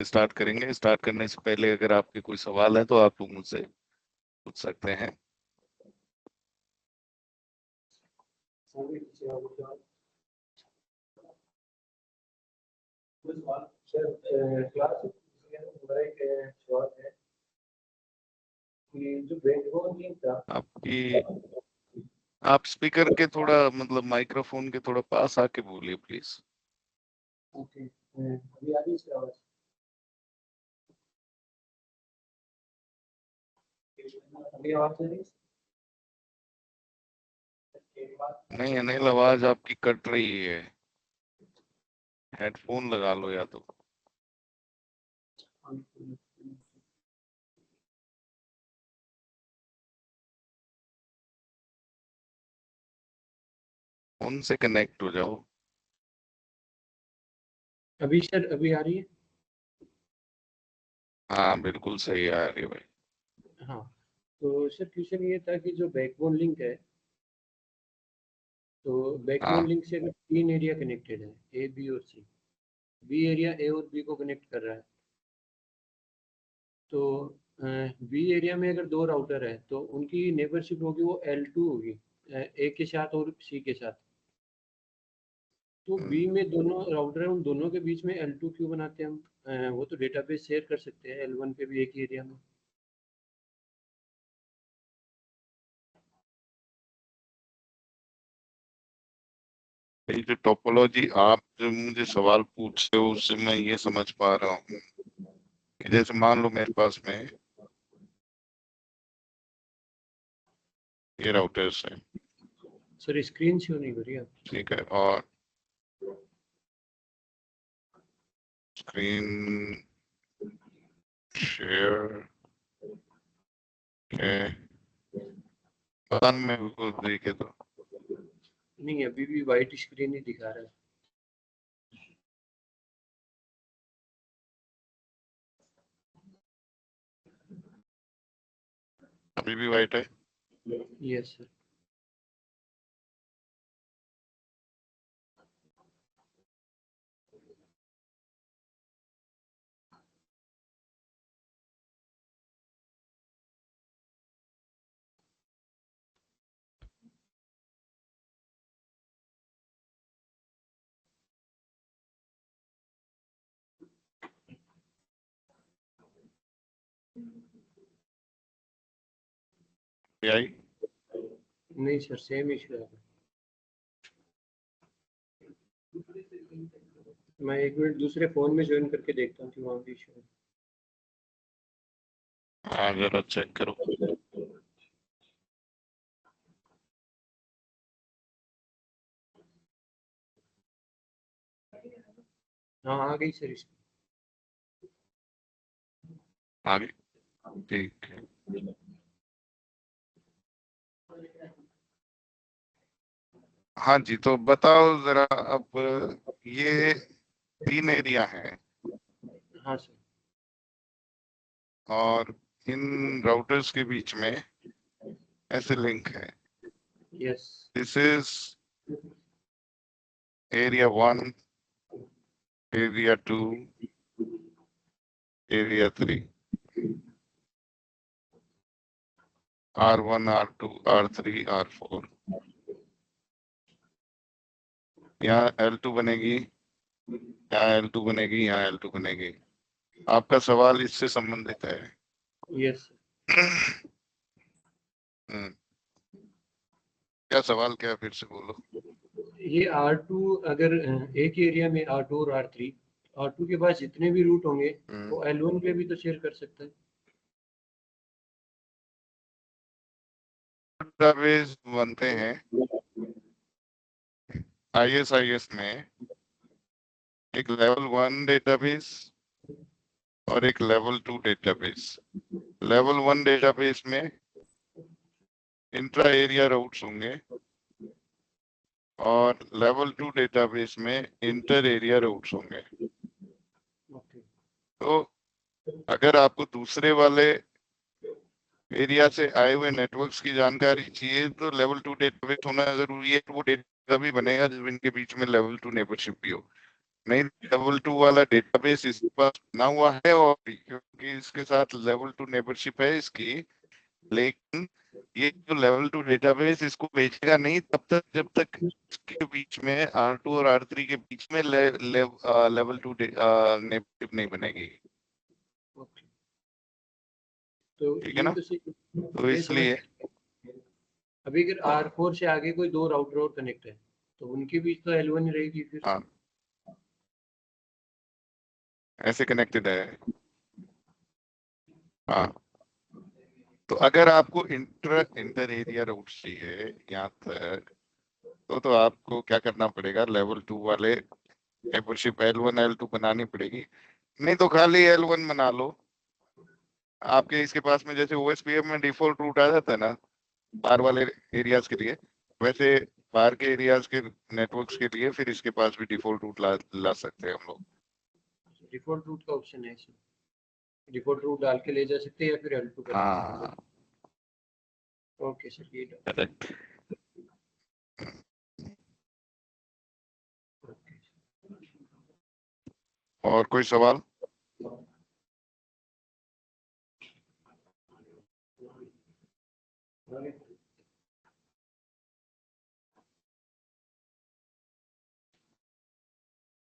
Start करेंगे। Start करने से पहले अगर आपके कोई सवाल है तो आप लोग मुझसे पूछ सकते हैं। जो बैकबोन लिंक था आपकी आप स्पीकर के थोड़ा मतलब माइक्रोफोन के थोड़ा पास आके बोलिए प्लीज। ओके, अभी आ रही है इसकी आवाज? अभी आवाज आ रही है? नहीं अनिल, आवाज आपकी कट रही है। हेडफोन लगा लो या तो। फोन से कनेक्ट हो जाओ। अभी सर अभी आ रही है? हाँ बिल्कुल सही आ रही है भाई। हाँ, तो सर क्वेश्चन ये था कि जो बैकबोन लिंक है, तो बैकबोन हाँ लिंक से अगर तीन एरिया कनेक्टेड है, ए बी और सी, बी एरिया ए और बी को कनेक्ट कर रहा है, तो बी एरिया में अगर दो राउटर है तो उनकी नेबरशिप होगी वो L2 होगी, ए के साथ और सी के साथ। तो बी में दोनों राउटर है, उन दोनों के बीच में L2 क्यों बनाते हैं हम? वो तो डेटाबेस शेयर कर सकते हैं L1 पे भी एक ही एरिया में। ये जो टोपोलॉजी आप जो मुझे सवाल पूछते हो उससे मैं ये समझ पा रहा हूँ कि जैसे मान लो मेरे पास में ये राउटर्स है, सर स्क्रीन शो नहीं हो रही आप? ठीक है, और स्क्रीन शेयर के बटन में को देखे तो नहीं, अभी भी वाइट स्क्रीन ही दिखा रहा है। अभी भी वाइट है। Yes sir. ये आई। नहीं सर, सेम इशू है। मैं एक मिनट दूसरे फोन में ज्वाइन करके देखता हूँ कि वहाँ भी इशू है। हाँ जरा चेक करो। हाँ, आ गई सर इसकी। आगे ठीक है। हाँ जी, तो बताओ जरा अब ये तीन एरिया है हाँ सर। और इन राउटर्स के बीच में ऐसे लिंक है। Yes. This is area 1, area 2, area 3, R1, R2, R3, R4। यहाँ L2 बनेगी, यहाँ L2 बनेगी, यहाँ L2 बनेगी। आपका सवाल इससे संबंधित है। यस। हम्म, क्या सवाल, क्या है? फिर से बोलो। ये R2 अगर एक एरिया में R2 और R3, R2 के पास जितने भी रूट होंगे वो L1 पे भी तो शेयर कर सकता है। डेटाबेस बनते हैं ISIS में, एक लेवल 1 डेटाबेस और एक लेवल 2 डेटाबेस। लेवल 1 डेटाबेस में इंट्रा एरिया राउट्स होंगे और लेवल 2 डेटाबेस में इंटर एरिया राउट्स होंगे। ओके। तो अगर आपको दूसरे वाले एरिया से आए हुए नेटवर्क्स की जानकारी चाहिए तो लेवल 2 डेटाबेस होना जरूरी है। तो वो डेटा भी बनेगा जब इनके बीच में लेवल 2 नेबरशिप भी हो। नहीं, लेवल 2 वाला डेटाबेस इसके पास बना हुआ है, और क्योंकि इसके साथ लेवल 2 नेबरशिप है इसकी, लेकिन ये जो लेवल 2 डेटाबेस इसको भेजेगा नहीं तब तक जब तक इसके बीच में R2 और R3 के बीच में लेवल 2 नेबरशिप नहीं बनेगी। ओके, तो ठीक है ये ना, तो तो ये समझ इसलिए गया। अभी अगर R4 से आगे कोई दो राउटर और कनेक्ट है तो उनके बीच तो L1 रहेगी फिर। हाँ, ऐसे कनेक्टेड है। हाँ, तो अगर आपको इंटर इंटर एरिया रूट चाहिए यहाँ तक, तो आपको क्या करना पड़ेगा, लेवल 2 वाले मेंबरशिप L1 L2 बनानी पड़ेगी। नहीं तो खाली L1 बना लो। आपके इसके पास में जैसे OSPF में डिफॉल्ट रूट आ जाता है ना बाहर वाले एरियाज के लिए, वैसे बाहर के एरियाज के नेटवर्क्स के लिए फिर इसके पास भी डिफॉल्ट रूट ला सकते हैं हम लोग। डिफॉल्ट रूट का ऑप्शन है इसमें, डिफॉल्ट रूट डाल के ले जा सकते हैं या फिर L2 कर सकते हैं। हाँ, ओके सर, ये करेक्ट। ओके। और कोई सवाल?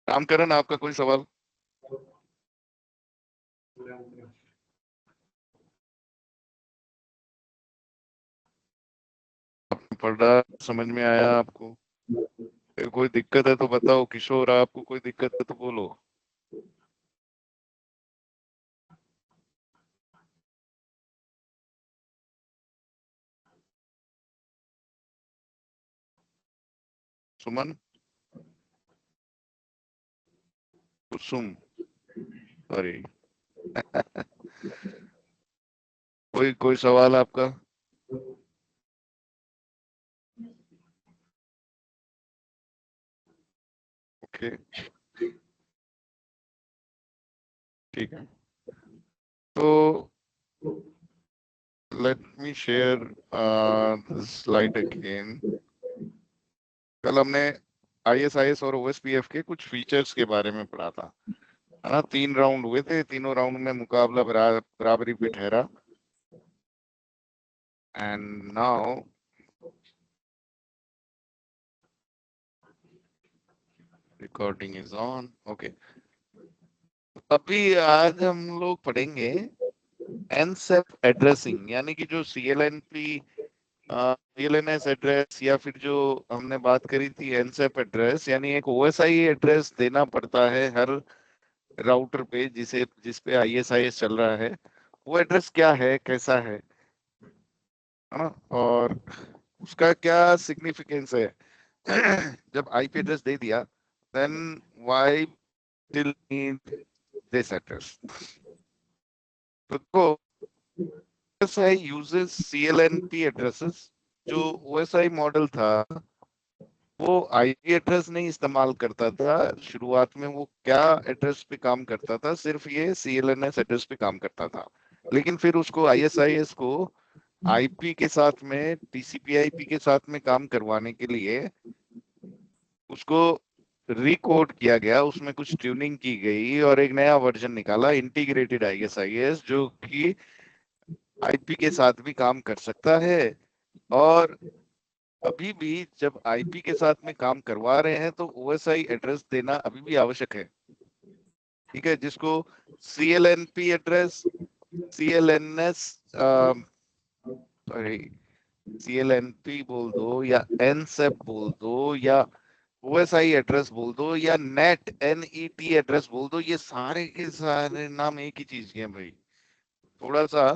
रामकरण, आपका कोई सवाल? पढ़ रहा, समझ में आया आपको? फिर कोई दिक्कत है तो बताओ। किशोर, आपको कोई दिक्कत है तो बोलो। सुमन, कुसुम, सॉरी। कोई कोई सवाल आपका? ओके, ठीक है। तो let me share slide again. कल हमने ISIS और OSPF के कुछ फीचर्स के बारे में पढ़ा था, है ना। 3 राउंड हुए थे, तीनों राउंड में मुकाबला बराबरी पे ठहरा। And now recording is on. Okay, अभी आज हम लोग पढ़ेंगे एनसेप एड्रेसिंग, यानी कि जो CLNS एड्रेस, या फिर जो हमने बात करी थी एनसेप एड्रेस, यानी एक OSI एड्रेस देना पड़ता है हर राउटर पे जिस पे ISIS चल रहा है। वो एड्रेस क्या है, कैसा है ना, और उसका क्या सिग्निफिकेंस है। जब IP एड्रेस दे दिया, then why still need this address. तो OSI uses CLNP एड्रेसेस। जो OSI मॉडल था वो IP एड्रेस नहीं इस्तेमाल करता था शुरुआत में। वो क्या एड्रेस पे काम करता था, सिर्फ ये CLNS एड्रेस पे काम करता था। लेकिन फिर उसको ISIS को IP के साथ में, TCP/IP के साथ में काम करवाने के लिए उसको रिकोड किया गया, उसमें कुछ ट्यूनिंग की गई और एक नया वर्जन निकाला, इंटीग्रेटेड ISIS, जो कि IP के साथ भी काम कर सकता है। और अभी भी जब IP के साथ में काम करवा रहे हैं तो OSI एड्रेस देना अभी भी आवश्यक है। ठीक है, जिसको CLNP address, CLNS, sorry, CLNP बोल दो या NSEP बोल दो या OSI एड्रेस बोल दो या NET एड्रेस बोल दो, ये सारे के सारे नाम एक ही चीज के हैं भाई। थोड़ा सा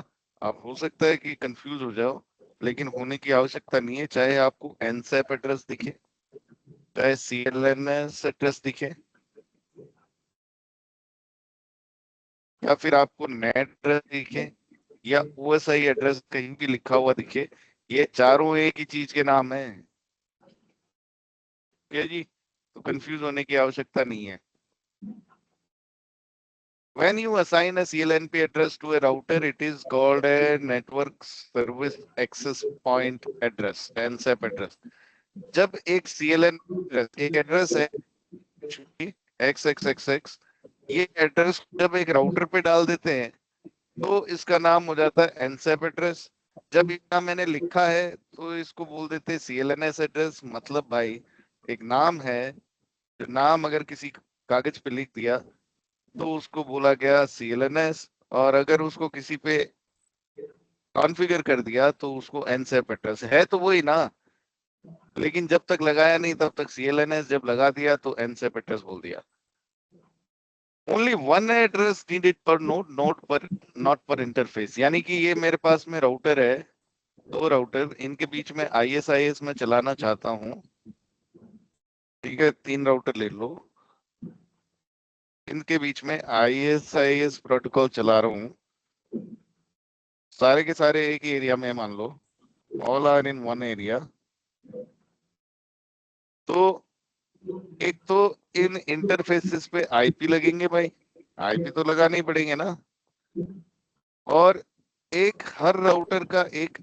आप हो सकता है कि कंफ्यूज हो जाओ, लेकिन होने की आवश्यकता नहीं है। चाहे आपको NSEP एड्रेस दिखे, चाहे CLNS एड्रेस दिखे, या फिर आपको नेट एड्रेस दिखे, या OSI एड्रेस कहीं भी लिखा हुआ दिखे, ये चारों एक ही चीज के नाम है। क्या जी, तो कंफ्यूज होने की आवश्यकता नहीं है। When you assign a CLNP address to a router, it is called a network service access point address, NSAP address. जब एक CLN एक एड्रेस है XXXX, ये एड्रेस जब एक राउटर पे डाल देते हैं तो इसका नाम हो जाता है एनसेप एड्रेस। जब इतना मैंने लिखा है तो इसको बोल देते हैं CLNS एड्रेस। मतलब भाई एक नाम है, नाम अगर किसी कागज पे लिख दिया तो उसको बोला गया CLNS, और अगर उसको किसी पे कॉन्फ़िगर कर दिया तो उसको एनसेप एड्रेस है। तो वही ना, लेकिन जब तक लगाया नहीं तब तक CLNS, जब लगा दिया तो एनसेप एड्रेस बोल दिया। ओनली वन एड्रेस नीडेड पर नोड, नॉट पर इंटरफेस। यानी कि ये मेरे पास में राउटर है, दो राउटर, इनके बीच में ISIS में चलाना चाहता हूँ। ठीक है, 3 राउटर ले लो, इनके बीच में ISIS प्रोटोकॉल चला रहा हूँ। सारे के सारे एक ही एरिया में मान लो, all are in one area. तो एक तो इन इंटरफेसेस पे IP लगेंगे भाई, IP तो लगाने ही पड़ेंगे ना। और एक हर राउटर का एक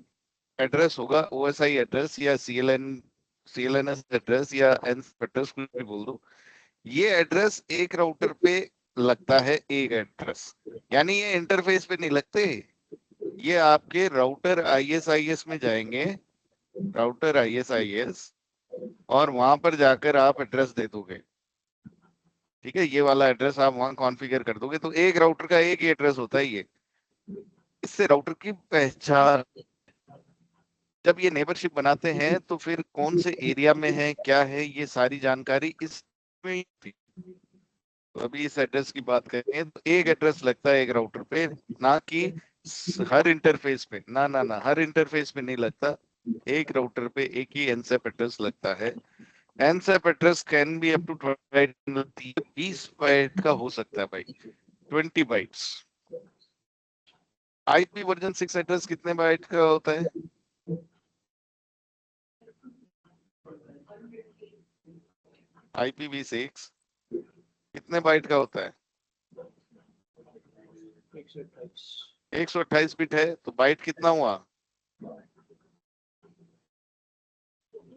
एड्रेस होगा, OSI एड्रेस या CLNS एड्रेस या एनसेप एड्रेस, कुछ भी बोल दो। ये एड्रेस एक राउटर पे लगता है, एक एड्रेस, यानी ये इंटरफेस पे नहीं लगते। ये आपके राउटर ISIS में जाएंगे, राउटर ISIS, और वहां पर जाकर आप एड्रेस दे दोगे। ठीक है, ये वाला एड्रेस आप वहां कॉन्फ़िगर कर दोगे, तो एक राउटर का एक ही एड्रेस होता है ये। इससे राउटर की पहचान, जब ये नेबरशिप बनाते हैं तो फिर कौन से एरिया में है, क्या है, ये सारी जानकारी इसमें ही थी। तो अभी इस एड्रेस की बात करें तो एक एड्रेस लगता है एक राउटर पे, ना कि हर इंटरफेस पे। ना ना ना, हर इंटरफेस पे नहीं लगता, एक राउटर पे एक ही एनसेप एड्रेस लगता है। NSAP address can be up to 20 byte का हो सकता है भाई, 20 बाइट्स। IPv6 एड्रेस कितने बाइट का होता है? IPv6 कितने बाइट का होता है? 128 बिट है, तो बाइट कितना हुआ?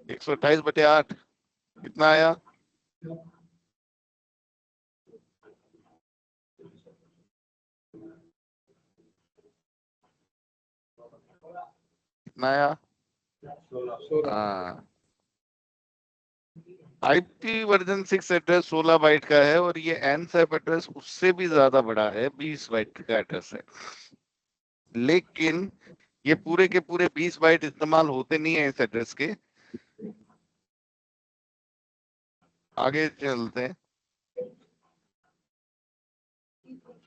128/8 कितना आया? कितना आया? हाँ, IPv6 एड्रेस 16 बाइट का है, और ये एनसेप एड्रेस उससे भी ज्यादा बड़ा है, 20 बाइट का एड्रेस है। लेकिन ये पूरे के पूरे 20 बाइट इस्तेमाल होते नहीं है इस एड्रेस के। आगे चलते हैं।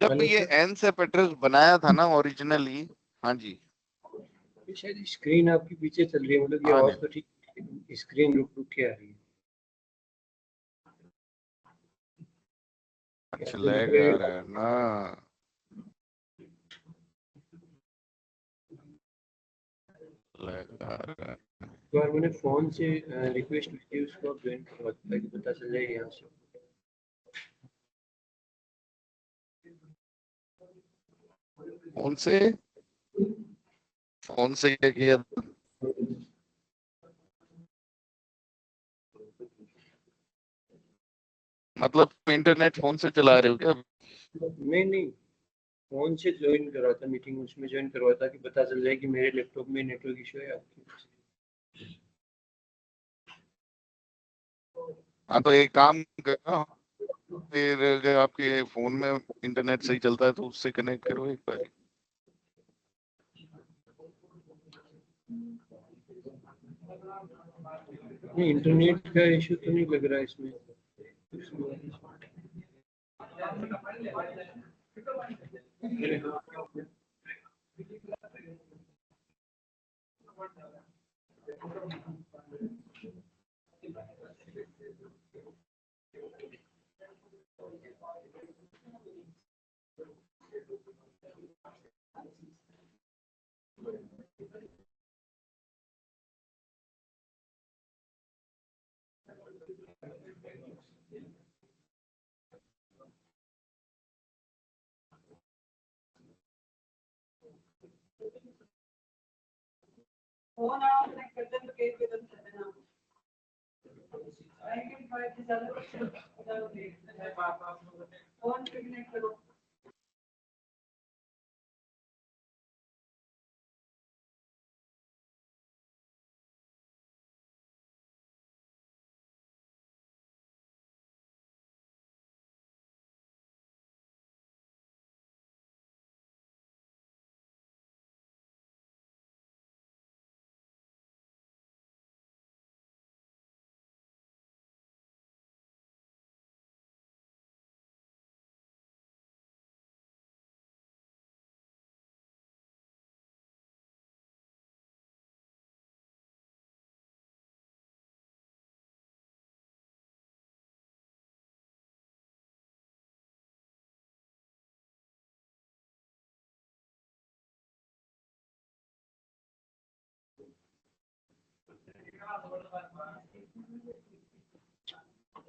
जब हेलो ये सर, एनसेप एड्रेस बनाया था ना ओरिजिनली। हाँ जी। ये शायद स्क्रीन आपके पीछे चल रही है, मतलब ये हाँ आवाज जी, तो ठीक, स्क्रीन रुक रुक के आ रही है। अच्छा, तो लैग आ रहा है ना। लैग आ रहा है। एक बार मैंने फोन से रिक्वेस्ट की थी, उसको आप ज्वाइन करवा दो ताकि पता चल जाए यहाँ से। फोन से? फोन से क्या किया? मतलब इंटरनेट फोन से चला रहे हो क्या? नहीं नहीं, फोन से ज्वाइन करवा था मीटिंग, उसमें ज्वाइन करवा था कि पता चल जाए कि मेरे लैपटॉप में नेटवर्क इशू है आपकी। हाँ, तो एक काम करो, फिर अगर आपके फोन में इंटरनेट सही चलता है तो उससे कनेक्ट करो एक बार। नहीं, इंटरनेट का इशू तो नहीं लग रहा है इसमें।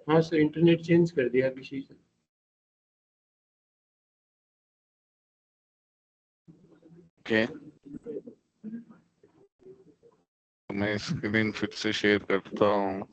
हाँ सर, इंटरनेट चेंज कर दिया किसी से। ओके, मैं स्क्रीन फिर से शेयर करता हूँ।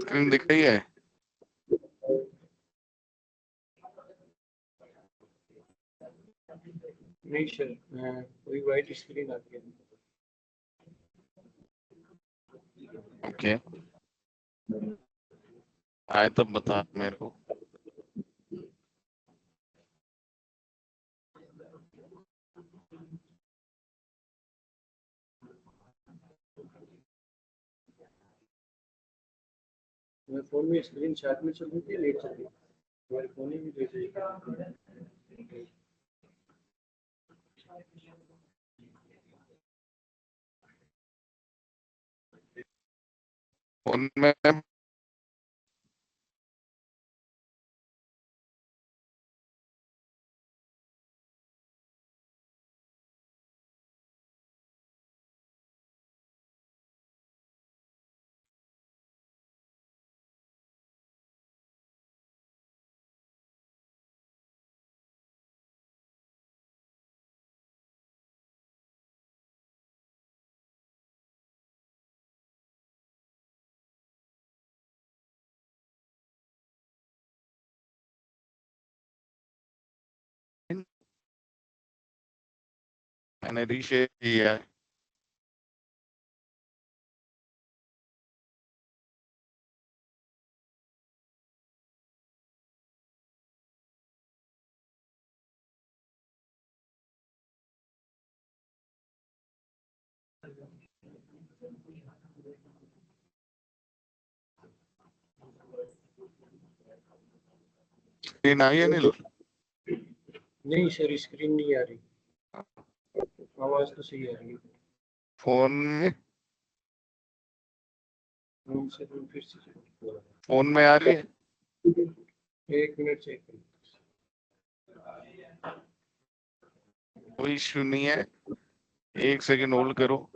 स्क्रीन दिख रही है? नहीं सर, कोई वाइट स्क्रीन आती है। ओके, आए तब बता मेरे को। मेरे फोन में स्क्रीन साथ में चल रही थी, लेट चल रही थी। हमारे फोन ही भी लेट चल रही थी। फोन में मैंने रीशेयर किया है। स्क्रीन आई है नील? नहीं सर, स्क्रीन नहीं आ रही, आवाज तो सही आ रही है। फोन में, सर फिर से फोन में आ रही है? 1 मिनट चेक करें। कोई इश्यू नहीं है, 1 सेकंड होल्ड करो।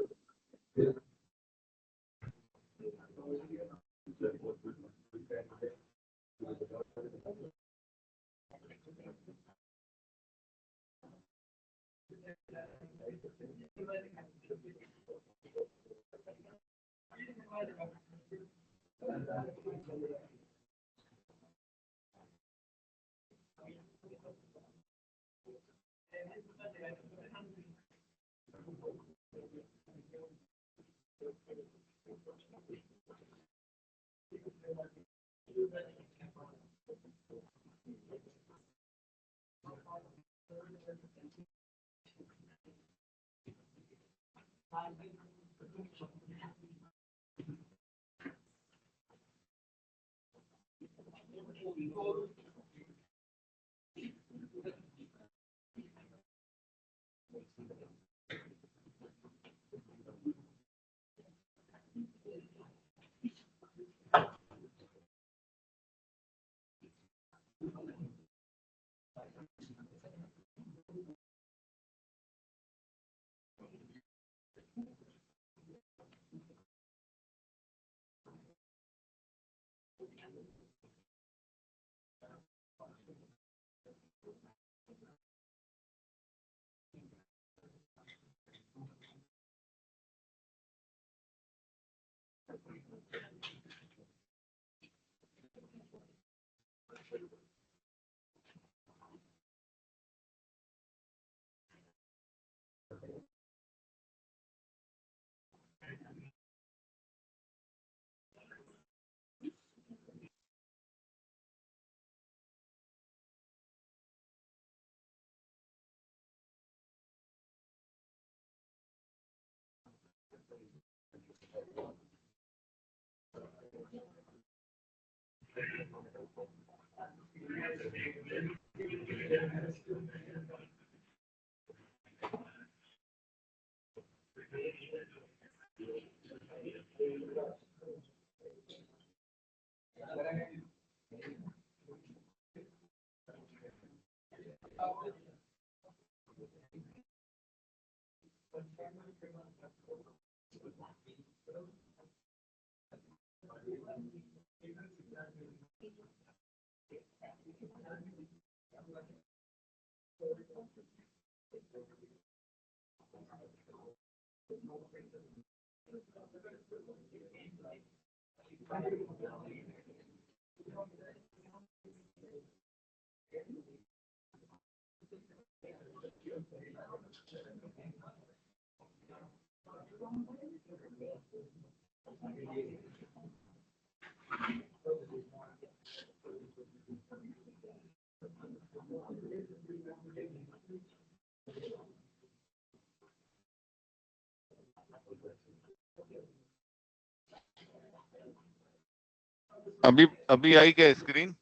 अभी अभी आई क्या स्क्रीन?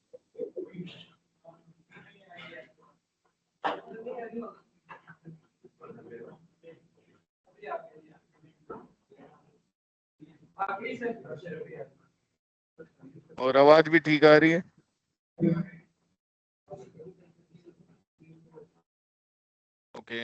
और आवाज भी ठीक आ रही है? ओके।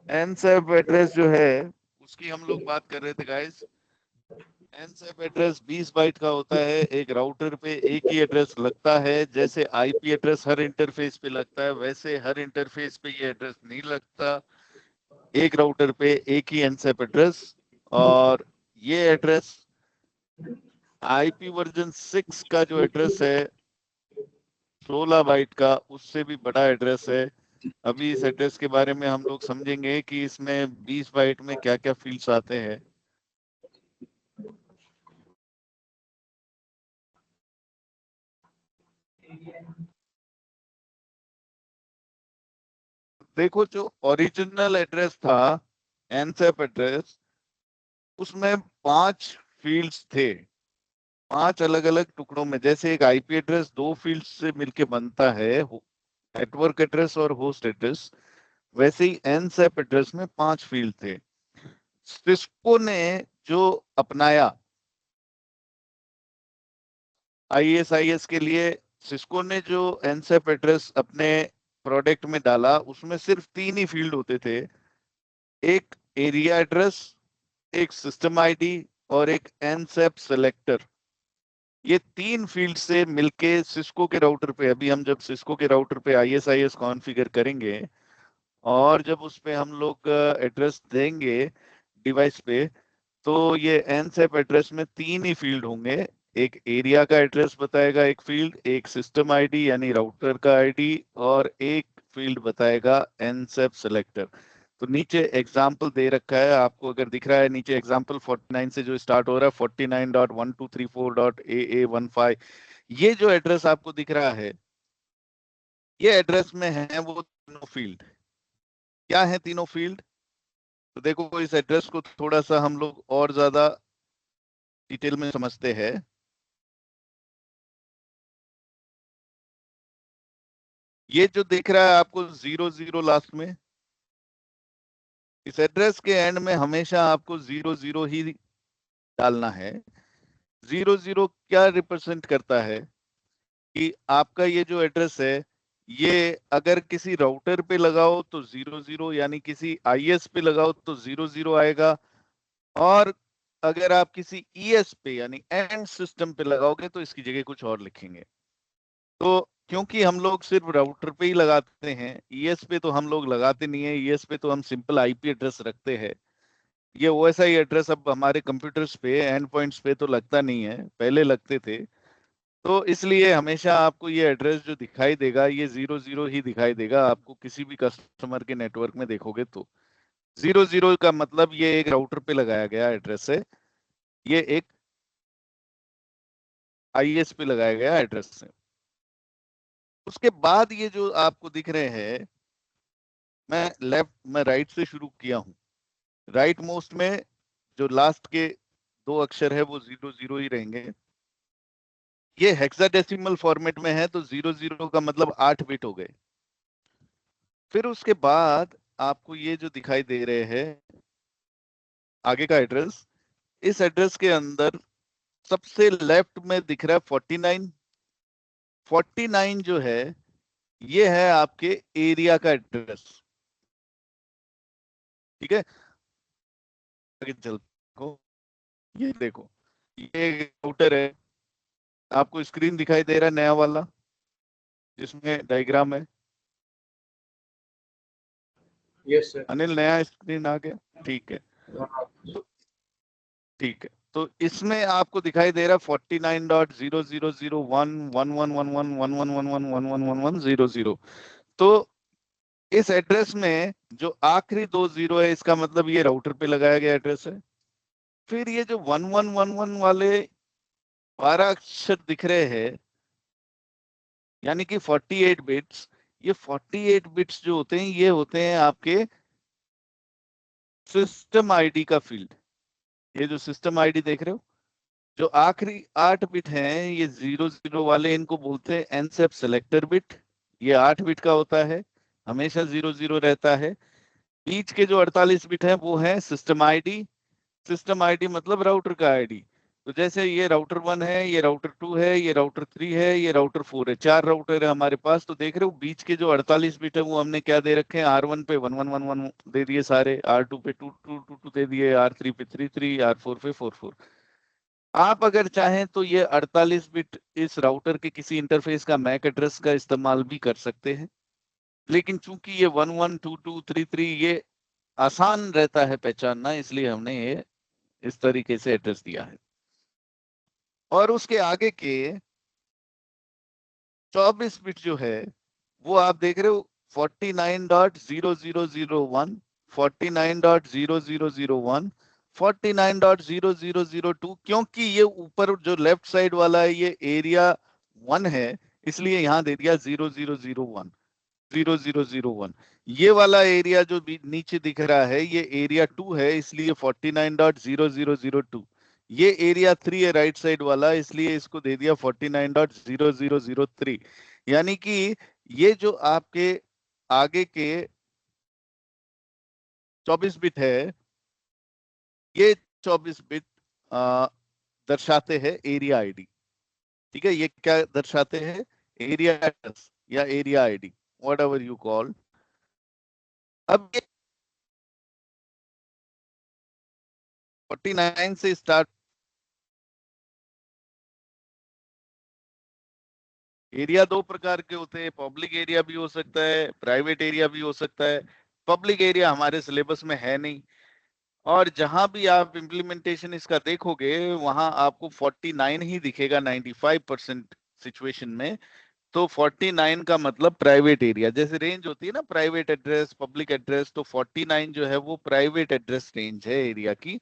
एनसेप एड्रेस जो है उसकी हम लोग बात कर रहे थे गाइस। एनसेप एड्रेस 20 बाइट का होता है। एक राउटर पे एक ही एड्रेस लगता है। जैसे आईपी एड्रेस हर इंटरफेस पे लगता है, वैसे हर इंटरफेस पे ये एड्रेस नहीं लगता। एक राउटर पे एक ही एनसेप एड्रेस। और ये एड्रेस आईपी वर्जन 6 का जो एड्रेस है 16 बाइट का, उससे भी बड़ा एड्रेस है। अभी इस एड्रेस के बारे में हम लोग समझेंगे कि इसमें 20 बाइट में क्या क्या फील्ड्स आते हैं। देखो, जो ओरिजिनल एड्रेस था एनसेप एड्रेस, उसमें 5 फील्ड्स थे, 5 अलग अलग टुकड़ों में। जैसे एक आईपी एड्रेस 2 फील्ड्स से मिलके बनता है, नेटवर्क एड्रेस और होस्ट एड्रेस, वैसे ही एनसेप एड्रेस में 5 फील्ड थे। सिस्को ने जो अपनाया आईएसआईएस के लिए, सिस्को ने जो एनसेप एड्रेस अपने प्रोडक्ट में डाला, उसमें सिर्फ 3 ही फील्ड होते थे। एक एरिया एड्रेस, एक सिस्टम आईडी और एक एनसेप सेलेक्टर। ये 3 फील्ड से मिलके सिस्को के राउटर पे, अभी हम जब सिस्को के राउटर पे आईएसआईएस कॉन्फ़िगर करेंगे और जब उस पे हम लोग एड्रेस देंगे डिवाइस पे, तो ये एनसेप एड्रेस में 3 ही फील्ड होंगे। एक एरिया का एड्रेस बताएगा एक फील्ड, एक सिस्टम आईडी यानी राउटर का आईडी, और एक फील्ड बताएगा एनसेप सेलेक्टर। तो नीचे एग्जाम्पल दे रखा है आपको, अगर दिख रहा है नीचे एग्जाम्पल 49 से जो स्टार्ट हो रहा है 49.1234.AA15, ये जो एड्रेस आपको दिख रहा है, ये एड्रेस में है वो तीनों फील्ड। क्या है तीनों फील्ड? तो देखो, इस एड्रेस को थोड़ा सा हम लोग और ज्यादा डिटेल में समझते हैं। ये जो दिख रहा है आपको 00 लास्ट में, इस एड्रेस के एंड में हमेशा आपको 00 ही डालना है। 00 क्या रिप्रेजेंट करता है कि आपका ये जो एड्रेस है, ये अगर किसी राउटर पे लगाओ तो 00, यानी किसी आईएस पे लगाओ तो 00 आएगा। और अगर आप किसी ईएस पे यानी एंड सिस्टम पे लगाओगे तो इसकी जगह कुछ और लिखेंगे। तो क्योंकि हम लोग सिर्फ राउटर पे ही लगाते हैं, ईएस पे तो हम लोग लगाते नहीं है, ईएस पे तो हम सिंपल आईपी एड्रेस रखते हैं। ये OSI एड्रेस अब हमारे कंप्यूटर्स पे एंड पॉइंट्स पे तो लगता नहीं है, पहले लगते थे। तो इसलिए हमेशा आपको ये एड्रेस जो दिखाई देगा ये 00 ही दिखाई देगा, आपको किसी भी कस्टमर के नेटवर्क में देखोगे तो 00 का मतलब ये एक राउटर पे लगाया गया एड्रेस है, ये एक IS पे लगाया गया एड्रेस है। उसके बाद ये जो आपको दिख रहे हैं, मैं राइट से शुरू किया हूं। राइट मोस्ट में जो लास्ट के 2 अक्षर है वो 00 ही रहेंगे। ये हेक्साडेसिमल फॉर्मेट में है तो 00 का मतलब 8 बिट हो गए। फिर उसके बाद आपको ये जो दिखाई दे रहे हैं आगे का एड्रेस, इस एड्रेस के अंदर सबसे लेफ्ट में दिख रहा है 49। 49 जो है ये है आपके एरिया का एड्रेस। ठीक है, आगे चलते ये देखो, ये राउटर है, आपको स्क्रीन दिखाई दे रहा है नया वाला जिसमें डायग्राम है। Yes sir. अनिल, नया स्क्रीन आ गया? ठीक है, हाँ। तो ठीक है, तो इसमें आपको दिखाई दे रहा है 49.00011111111111100। तो इस एड्रेस में जो आखिरी 2 जीरो है इसका मतलब ये राउटर पे लगाया गया एड्रेस है। फिर ये जो 1111 वाले 12 अक्षर दिख रहे हैं यानी कि 48 बिट्स, ये 48 बिट्स जो होते हैं ये होते हैं आपके सिस्टम आईडी का फील्ड। ये जो सिस्टम आईडी देख रहे हो, जो आखिरी 8 बिट हैं ये 00 वाले, इनको बोलते हैं एनसेप सेलेक्टर बिट। ये 8 बिट का होता है, हमेशा 00 रहता है। बीच के जो 48 बिट हैं वो है सिस्टम आईडी। सिस्टम आईडी मतलब राउटर का आईडी। तो जैसे ये राउटर 1 है, ये राउटर 2 है, ये राउटर 3 है, ये राउटर 4 है, 4 राउटर है हमारे पास। तो देख रहे हो बीच के जो 48 बिट है वो हमने क्या दे रखे हैं, R1 पे 1111 दे दिए सारे, R2 पे 2222 दे दिए, R3 पे 33, R4 पे 44। आप अगर चाहें तो ये 48 बिट इस राउटर के किसी इंटरफेस का मैक एड्रेस का इस्तेमाल भी कर सकते हैं, लेकिन चूंकि ये 112233 ये आसान रहता है पहचानना, इसलिए हमने ये इस तरीके से एड्रेस दिया है। और उसके आगे के 24 बिट जो है वो आप देख रहे हो 49.0001, 49.0001, 49.0002। क्योंकि ये ऊपर जो लेफ्ट साइड वाला है ये एरिया 1 है, इसलिए यहां दे दिया 0001, 0001। ये वाला एरिया जो नीचे दिख रहा है ये एरिया 2 है, इसलिए 49.0002। ये एरिया 3 है राइट साइड वाला, इसलिए इसको दे दिया 49.0003। यानी कि ये जो आपके आगे के 24 बिट है, ये 24 बिट दर्शाते हैं एरिया आईडी। ठीक है, ये क्या दर्शाते हैं, एरिया एड्रेस या area ID, what ever you call. अब ये 49 से स्टार्ट। एरिया 2 प्रकार के होते हैं, पब्लिक एरिया भी हो सकता है, प्राइवेट एरिया भी हो सकता है। पब्लिक एरिया हमारे सिलेबस में है नहीं, और जहां भी आप इम्प्लीमेंटेशन इसका देखोगे वहां आपको 49 ही दिखेगा 95% सिचुएशन में। तो 49 का मतलब प्राइवेट एरिया, जैसे रेंज होती है ना प्राइवेट एड्रेस पब्लिक एड्रेस, तो 49 जो है वो प्राइवेट एड्रेस रेंज है एरिया की।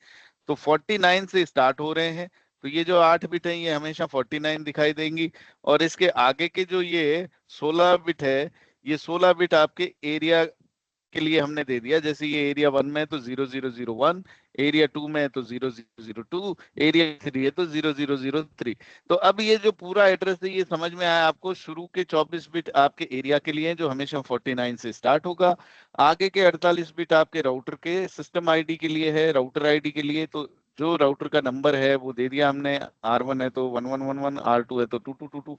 तो 49 से स्टार्ट हो रहे हैं, तो ये जो 8 बिट है ये हमेशा 49 दिखाई देंगी। और इसके आगे के जो ये 16 बिट है, ये 16 बिट आपके एरिया के लिए हमने दे दिया। जैसे ये एरिया 1 में है तो 0001, एरिया 2 में है तो 0002, एरिया 3 है तो 0003। तो अब ये जो पूरा एड्रेस है ये समझ में आया आपको। शुरू के 24 बिट आपके एरिया के लिए जो हमेशा 49 से स्टार्ट होगा। आगे के 48 बिट आपके राउटर के सिस्टम आईडी के लिए है, राउटर आईडी के लिए। तो जो राउटर का नंबर है वो दे दिया हमने, R1 है तो 1111, R2 है तो 2222।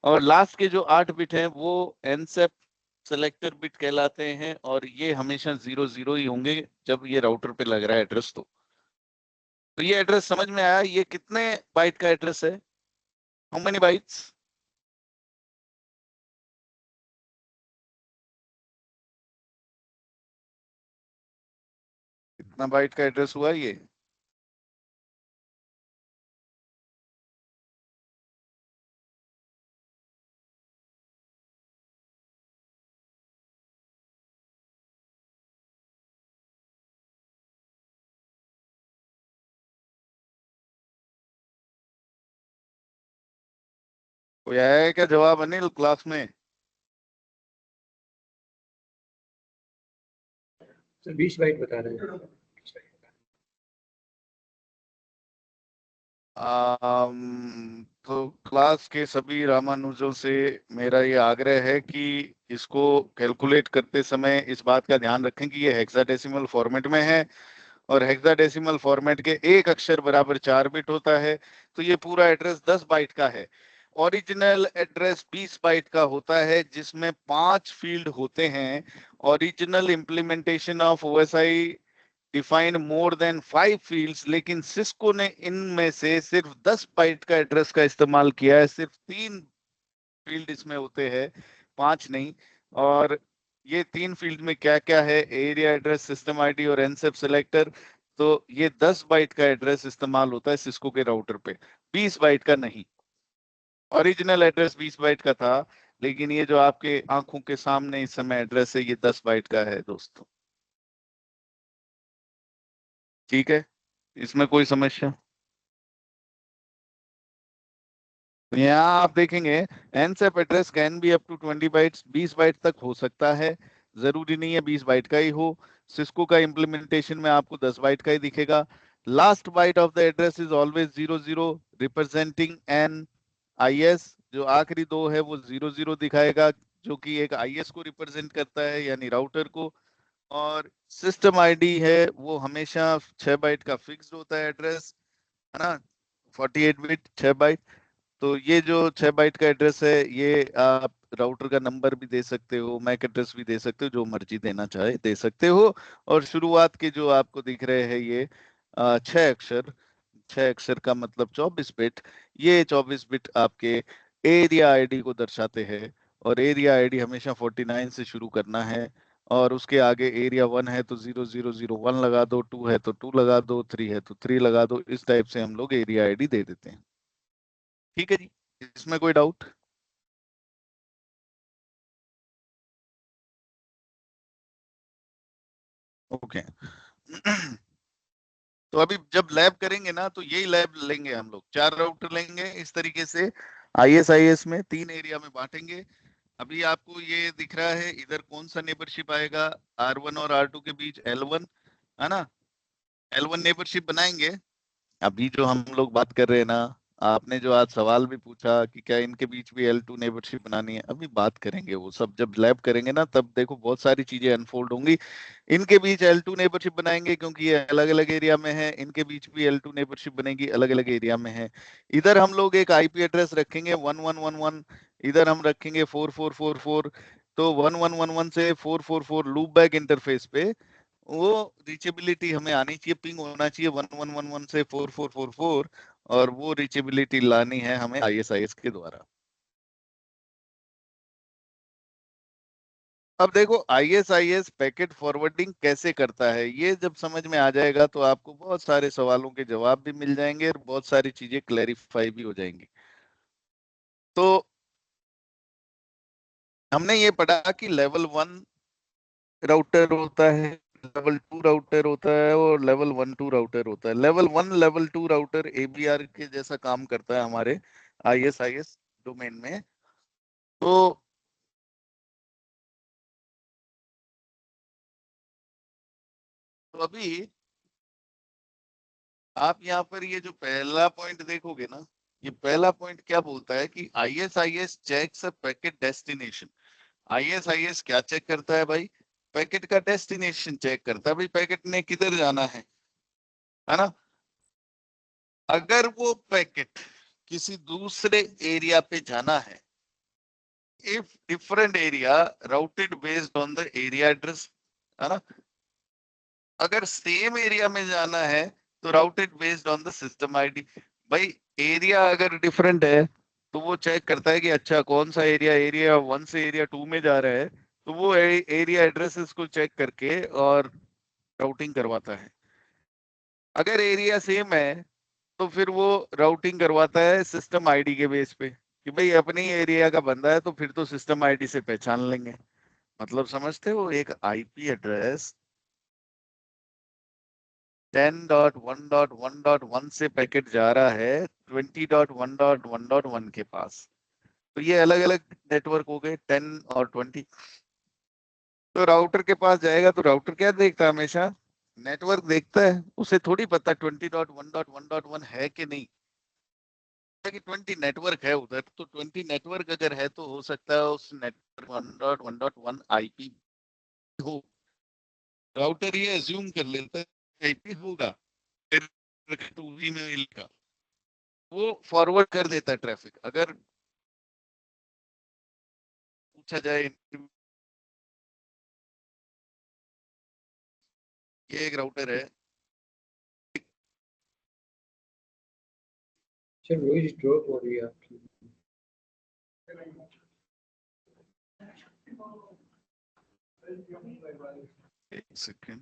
और लास्ट के जो 8 बिट हैं वो एनसेप सेलेक्टर बिट कहलाते हैं, और ये हमेशा 00 ही होंगे जब ये राउटर पे लग रहा है एड्रेस। तो ये एड्रेस समझ में आया, ये कितने बाइट का एड्रेस है, हाउ मेनी बाइट्स? कितना बाइट का एड्रेस हुआ ये? कोई आया है क्या जवाब अनिल क्लास में? सर 20 बाइट बता रहे हैं। तो क्लास के सभी रामानुजों से मेरा ये आग्रह है कि इसको कैलकुलेट करते समय इस बात का ध्यान रखें कि ये हेक्साडेसिमल फॉर्मेट में है, और हेक्साडेसिमल फॉर्मेट के एक अक्षर बराबर 4 बिट होता है। तो ये पूरा एड्रेस 10 बाइट का है। ओरिजिनल एड्रेस 20 बाइट का होता है, जिसमें 5 फील्ड होते हैं। Original implementation of OSI define more than 5 fields, लेकिन सिस्को ने इनमें से सिर्फ 10 बाइट का एड्रेस का इस्तेमाल किया है। सिर्फ 3 फील्ड इसमें होते हैं, 5 नहीं। और ये 3 फील्ड में क्या क्या है? एरिया एड्रेस, सिस्टम आईडी और एनसेप सिलेक्टर। तो ये 10 बाइट का एड्रेस इस्तेमाल होता है सिस्को के राउटर पे, 20 बाइट का नहीं। ओरिजिनल एड्रेस 20 बाइट का था, लेकिन ये जो आपके आंखों के सामने इस समय एड्रेस है, ये 10 बाइट का है दोस्तों। ठीक है, इसमें कोई समस्या? तो यहाँ आप देखेंगे NSAP address can be up to 20 bytes, 20 byte तक हो सकता है, जरूरी नहीं है 20 बाइट का ही हो। सिस्को का इम्प्लीमेंटेशन में आपको 10 बाइट का ही दिखेगा। Last byte of the address is always 00, representing an IS. जो आखिरी दो है वो 00 दिखाएगा, जो कि एक आईएस को रिप्रेजेंट करता है, यानी राउटर को। और सिस्टम आईडी है वो हमेशा 6 बाइट का फिक्स्ड होता है एड्रेस, है ना, 48 बिट 6 बाइट। तो ये जो 6 बाइट का एड्रेस है, ये आप राउटर का नंबर भी दे सकते हो, मैक एड्रेस भी दे सकते हो, जो मर्जी देना चाहे दे सकते हो। और शुरुआत के जो आपको दिख रहे हैं ये 6 अक्षर, 6 अक्षर का मतलब 24 बिट। ये 24 बिट आपके एरिया आईडी को दर्शाते हैं। और एरिया आईडी हमेशा 49 से शुरू करना है। और उसके आगे एरिया 1 है तो 0001 लगा दो, 2 है तो 2 लगा दो, 3 है तो 3 लगा दो। इस टाइप से हम लोग एरिया आईडी दे देते हैं। ठीक है जी, इसमें कोई डाउट? ओके। तो अभी जब लैब करेंगे ना, तो यही लैब लेंगे हम लोग, 4 राउटर लेंगे इस तरीके से, आईएसआईएस में 3 एरिया में बांटेंगे। अभी आपको ये दिख रहा है इधर कौन सा नेबरशिप आएगा? R1 और R2 के बीच L1, है ना। L1 नेबरशिप बनाएंगे। अभी जो हम लोग बात कर रहे हैं ना, आपने जो आज सवाल भी पूछा कि क्या इनके बीच भी L2 नेबरशिप बनानी है, अभी बात करेंगे वो सब। जब लैब करेंगे ना, तब देखो बहुत सारी चीजें अनफोल्ड होंगी। इनके बीच L2 नेबरशिप बनाएंगे क्योंकि ये अलग अलग एरिया में है, इनके बीच भी L2 नेबरशिप बनेगी, अलग अलग एरिया में है। इधर हम लोग एक आईपी एड्रेस रखेंगे 1111, इधर हम रखेंगे 4444। तो 1111 से 444 लूप बैक इंटरफेस पे वो रीचेबिलिटी हमें आनी चाहिए, पिंग होना चाहिए 1111 से 4444। और वो रीचेबिलिटी लानी है हमें आईएसआईएस के द्वारा। अब देखो आईएसआईएस पैकेट फॉरवर्डिंग कैसे करता है, ये जब समझ में आ जाएगा तो आपको बहुत सारे सवालों के जवाब भी मिल जाएंगे और बहुत सारी चीजें क्लैरिफाई भी हो जाएंगी। तो हमने ये पढ़ा कि लेवल 1 राउटर होता है, लेवल 2 राउटर होता है, और लेवल 1 2 राउटर होता है। लेवल 1 लेवल 2 राउटर एबीआर के जैसा काम करता है हमारे आईएसआईएस डोमेन में। तो अभी आप यहाँ पर ये जो पहला पॉइंट देखोगे ना, ये पहला पॉइंट क्या बोलता है कि IS IS checks a packet destination. IS IS क्या चेक करता है भाई? पैकेट का डेस्टिनेशन चेक करता है, भाई पैकेट ने किधर जाना है ना। अगर वो पैकेट किसी दूसरे एरिया पे जाना है, if different area routed based on the area address, है ना। अगर सेम एरिया में जाना है तो routed based on the system ID. भाई एरिया अगर डिफरेंट है तो वो चेक करता है कि अच्छा कौन सा एरिया एरिया 1 से एरिया 2 में जा रहा है, तो वो एरिया एड्रेसेस को चेक करके और राउटिंग करवाता है। अगर एरिया सेम है तो फिर वो राउटिंग करवाता है सिस्टम आईडी के बेस पे कि भाई अपने ही एरिया का बंदा है तो फिर तो सिस्टम आईडी से पहचान लेंगे। मतलब समझते हो, एक आईपी एड्रेस 10.1.1.1 से पैकेट जा रहा है 20.1.1.1 के पास। तो ये अलग अलग नेटवर्क हो गए 10 और 20। तो राउटर के पास जाएगा तो राउटर क्या देखता है, हमेशा नेटवर्क देखता है। उसे थोड़ी पता 20.1.1.1 है कि नहीं है कि 20 नेटवर्क है उधर। तो 20 नेटवर्क अगर है तो हो सकता है उस नेटवर्क 1.1.1 आईपी हो। राउटर ये एज्यूम कर लेता है आईपी होगा, फिर 2V में मिलेगा, वो फॉरवर्ड कर देता है ट्रैफिक। अगर पूछा जाए ये एक राउटर है, सर वॉइस ड्रॉप हो रही है आपकी। एक सेकेंड।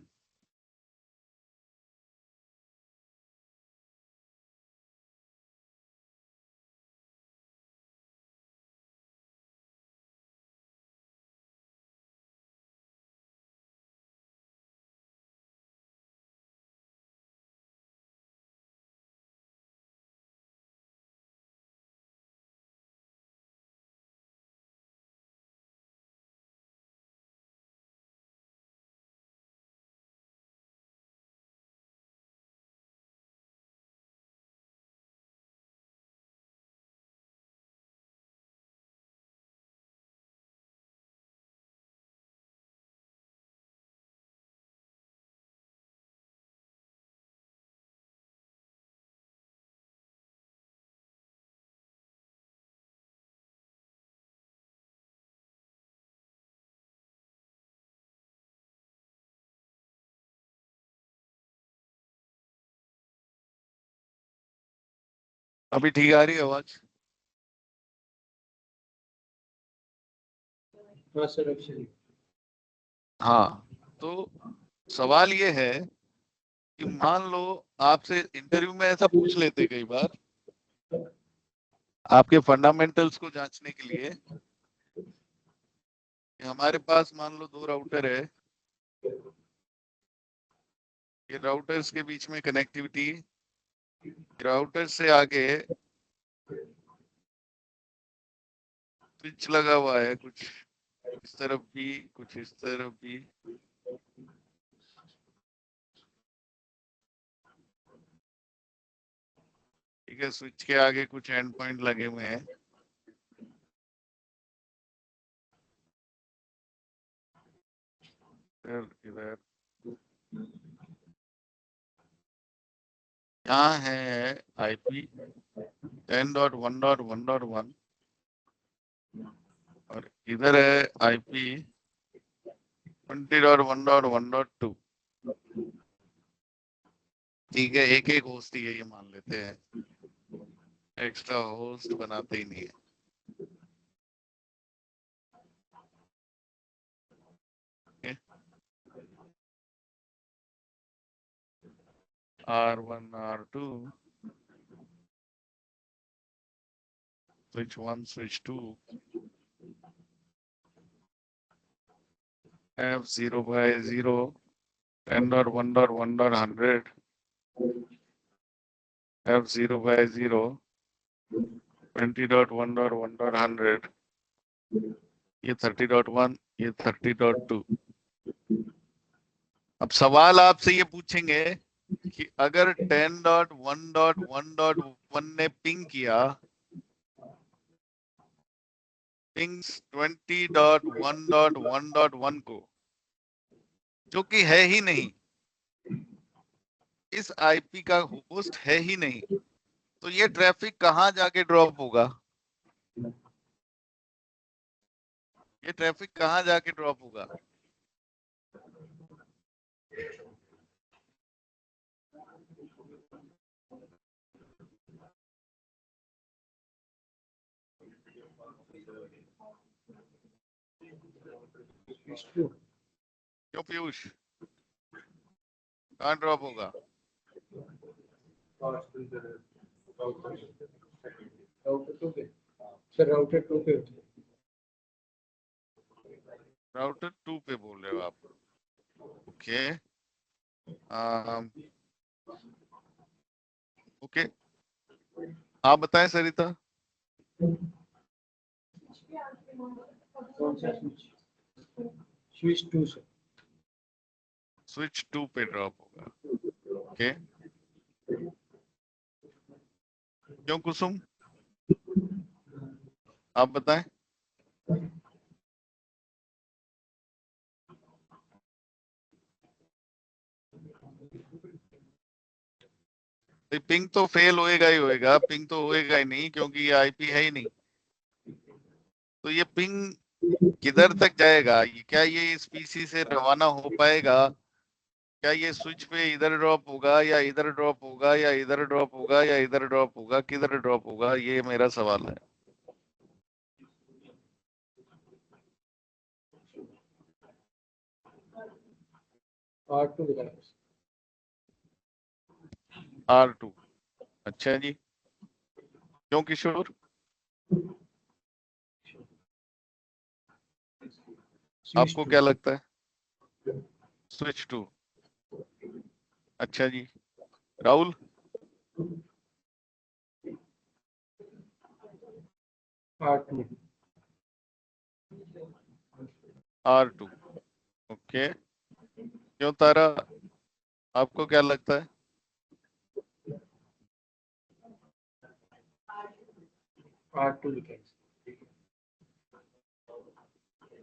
अभी ठीक आ रही है आवाज? हाँ सर अब सही। हाँ, तो सवाल ये है कि मान लो आपसे इंटरव्यू में ऐसा पूछ लेते कई बार आपके फंडामेंटल्स को जांचने के लिए कि हमारे पास मान लो दो राउटर है, ये राउटर्स के बीच में कनेक्टिविटी, राउटर से आगे स्विच लगा हुआ है, कुछ इस तरफ भी कुछ इस तरफ भी। ठीक है, स्विच के आगे कुछ एंड पॉइंट लगे हुए हैं। इधर इधर यहाँ है आईपी 10.1.1.1 और इधर है आईपी 20.1.1.2। ठीक है, एक एक होस्ट ही है ये मान लेते हैं, एक्स्ट्रा होस्ट बनाते ही नहीं है। R1 R2 switch 1 switch 2 F0 by 0 10.1.1.100 F0 by 0 20.1.1.100 ये 30.1 ये 30.2। अब सवाल आपसे ये पूछेंगे कि अगर 10.1.1.1 ने पिंग किया पिंग्स 20.1.1.1 को, जो कि है ही नहीं, इस आईपी का होस्ट है ही नहीं, तो ये ट्रैफिक कहाँ जाके ड्रॉप होगा? ये ट्रैफिक कहाँ जाके ड्रॉप होगा? क्यों पीयूष, कहाँ ड्रॉप होगा? राउटर 2 पे सर, राउटर 2 पे होते हैं। राउटर 2 पे बोल रहे हो आप? ओके, ओके, आप बताएं सरिता। कौन सा स्विच? Switch 2 sir. स्विच 2 पे ड्रॉप होगा। ओके, क्यों कुसुम, आप बताएं। पिंग तो फेल होएगा ही होएगा, पिंग तो होएगा ही नहीं क्योंकि ये आईपी है ही नहीं। तो ये पिंग किधर तक जाएगा? क्या ये इस पीसी से रवाना हो पाएगा? क्या ये स्विच पे इधर ड्रॉप होगा या इधर ड्रॉप होगा या इधर ड्रॉप होगा या इधर ड्रॉप होगा, किधर ड्रॉप होगा, ये मेरा सवाल है। R2 बताएं। R2, अच्छा जी, क्यों किशोर, स्विच आपको 2। क्या लगता है? स्विच 2, अच्छा जी। राहुल? R2। R2, ओके, क्यों तारा, आपको क्या लगता है? R2 लिखें।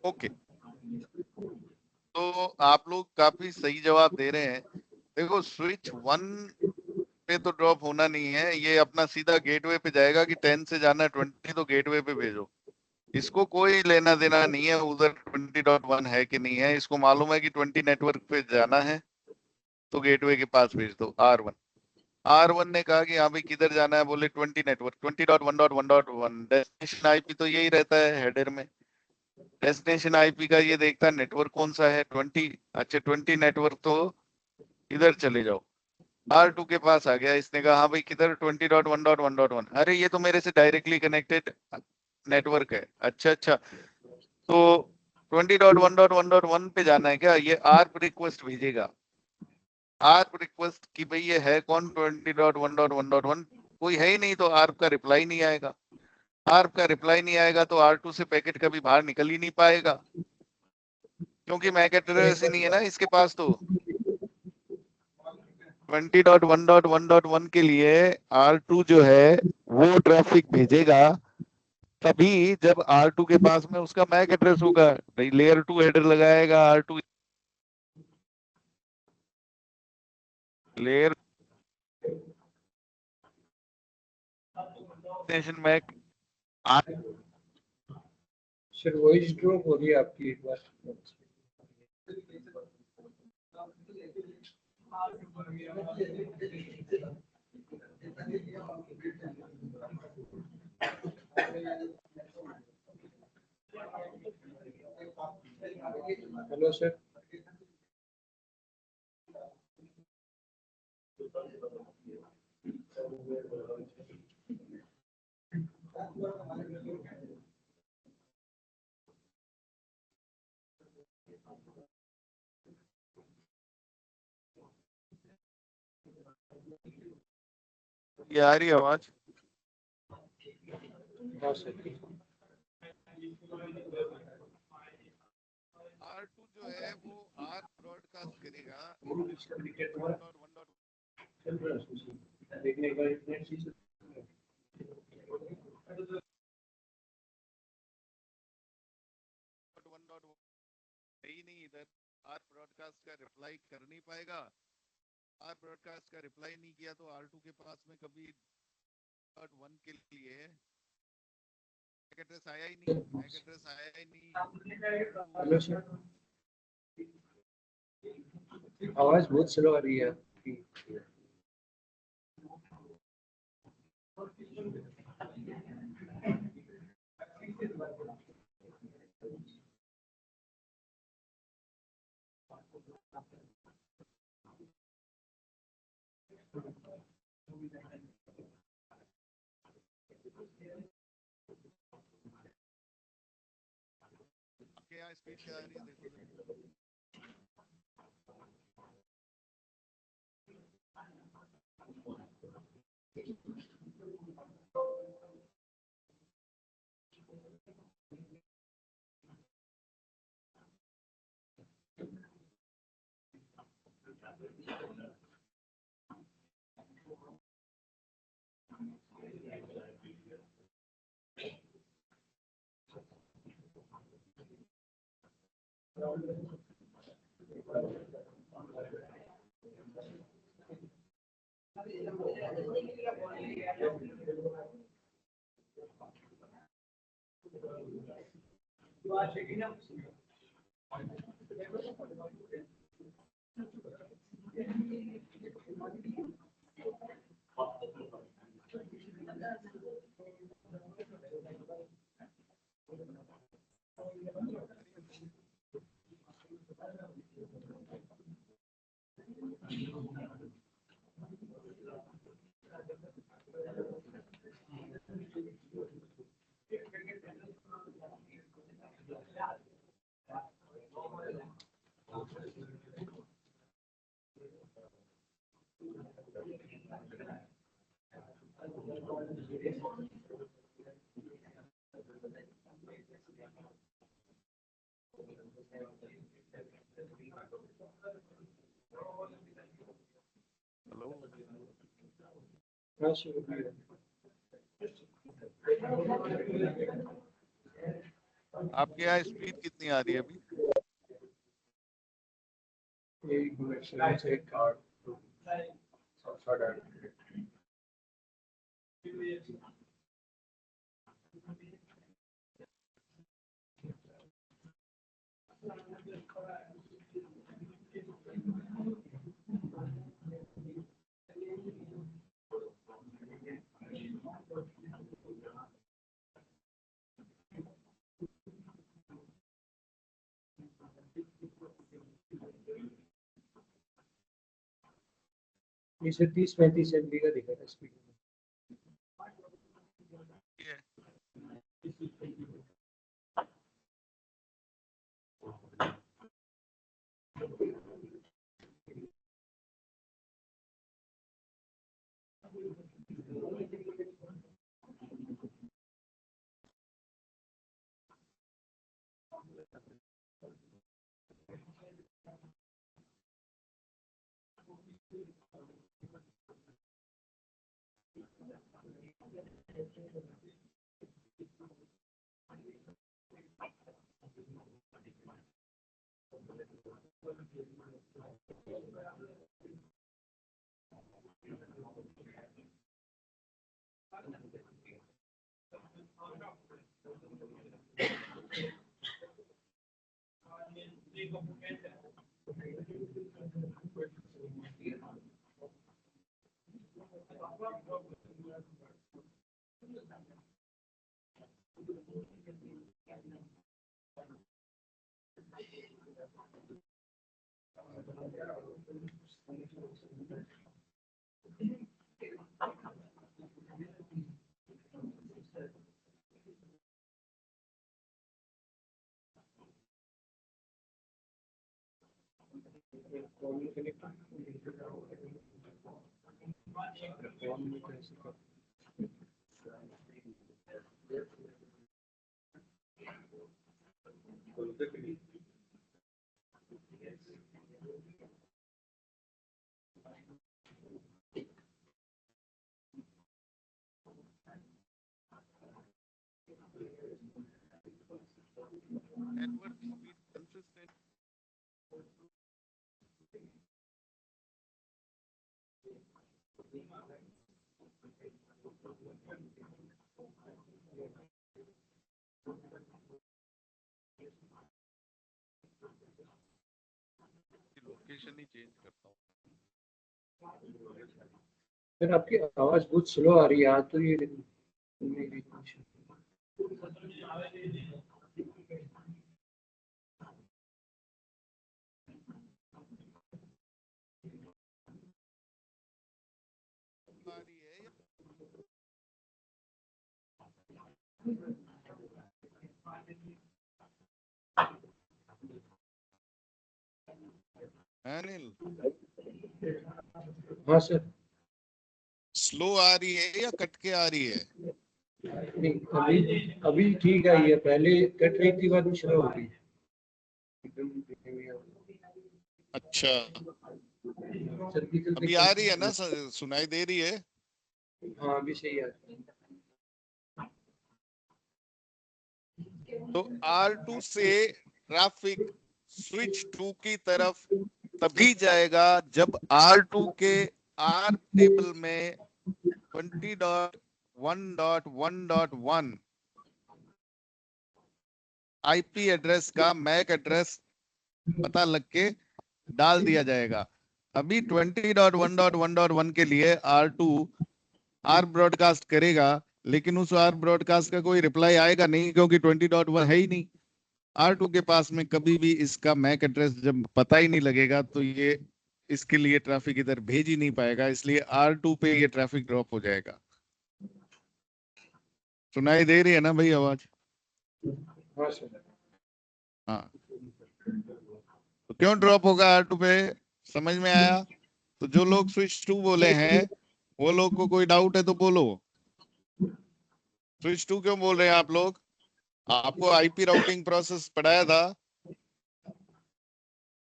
ओके, तो आप लोग काफी सही जवाब दे रहे हैं। देखो, स्विच 1 पे तो ड्रॉप होना नहीं है, ये अपना सीधा गेटवे पे जाएगा कि 10 से जाना है 20 तो गेटवे पे भेजो। इसको कोई लेना देना नहीं है उधर 20.1 है कि नहीं है, इसको मालूम है कि 20 नेटवर्क पे जाना है तो गेटवे के पास भेज दो। R1 ने कहा कि हाँ भाई किधर जाना है, बोले 20 नेटवर्क, 20.1.1.1 डेस्टिनेशन आईपी तो यही रहता है हेडर में। डेस्टिनेशन आईपी का ये देखता है नेटवर्क कौन सा है 20, अच्छा 20 नेटवर्क तो इधर चले जाओ। R2 के पास आ गया, इसने कहा हाँ भाई किधर 20.1.1.1, अरे ये तो मेरे से डायरेक्टली कनेक्टेड नेटवर्क है। अच्छा अच्छा, तो 20.1.1.1 पे जाना है क्या, ये आर्प रिक्वेस्ट भेजेगा। आर्प रिक्वेस्ट की भाई ये है कौन 20.1.1.1, कोई है ही नहीं, तो आर्प का रिप्लाई नहीं आएगा। आर्प का रिप्लाई नहीं आएगा तो R2 से पैकेट कभी बाहर निकल ही नहीं पाएगा, क्योंकि मैक एड्रेस ही नहीं है ना इसके पास। तो 20.1.1.1 के लिए R2 जो है वो ट्रैफिक भेजेगा तभी जब R2 के पास में उसका मैक एड्रेस होगा। लेयर 2 हेडर लगाएगा R2, layer station MAC. Sir voice drop हो रही है आपकी एक बार। Hello sir. ये आ रही है आवाज? हाँ सर। R2 जो है वो आर ब्रॉडकास्ट करेगा देखने का इंटरनेट ही नहीं इधर। आर ब्रॉडकास्ट का रिप्लाई कर नहीं पाएगा। आर ब्रॉडकास्ट का रिप्लाई नहीं किया तो R2 के पास में कभी .1 के लिए मैक एड्रेस आया ही नहीं, मैक एड्रेस आया ही नहीं। हेलो सर, आवाज बहुत स्लो आ रही है आपकी। आपके यहाँ स्पीड क्या आ रही है देखो जरा। हेलो, आपके यहाँ स्पीड कितनी आ रही है अभी? इसे 30-35 एमबी का दिखा था स्पीड। ये नेटवर्क स्पीड कंसिस्टेंट लोकेशन ही चेंज करता हूँ। फिर आपकी आवाज बहुत स्लो आ रही है आज तो ये मेरी आ रही है अनिल, हाँ सर। स्लो आ रही है या कट के आ रही है? नहीं, अभी अभी ठीक आई है, पहले कट रही थी, बाद में स्लो हो गई एकदम देखने में अच्छा, चलती चलती अभी आ रही है ना, सुनाई दे रही है? हाँ अभी सही है। तो R2 से ट्रैफिक स्विच 2 की तरफ तभी जाएगा जब R2 के R टेबल में 20.1.1.1 आईपी एड्रेस का मैक एड्रेस पता लग के डाल दिया जाएगा। अभी 20.1.1.1 के लिए R2 आर ब्रॉडकास्ट करेगा, लेकिन उस आर ब्रॉडकास्ट का कोई रिप्लाई आएगा नहीं, क्योंकि 20.1 है ही नहीं। R2 के पास में कभी भी इसका मैक एड्रेस जब पता ही नहीं लगेगा तो ये इसके लिए ट्रैफिक इधर भेज ही नहीं पाएगा, इसलिए R2 पे ये ट्रैफिक ड्रॉप हो जाएगा। सुनाई दे रही है ना भाई आवाज? हाँ सर। हाँ, तो क्यों ड्रॉप होगा R2 पे, समझ में आया? तो जो लोग स्विच 2 बोले हैं वो लोग को कोई डाउट है तो बोलो। स्विच 2 क्यों बोल रहे हैं आप लोग? आपको आईपी राउटिंग प्रोसेस पढ़ाया था,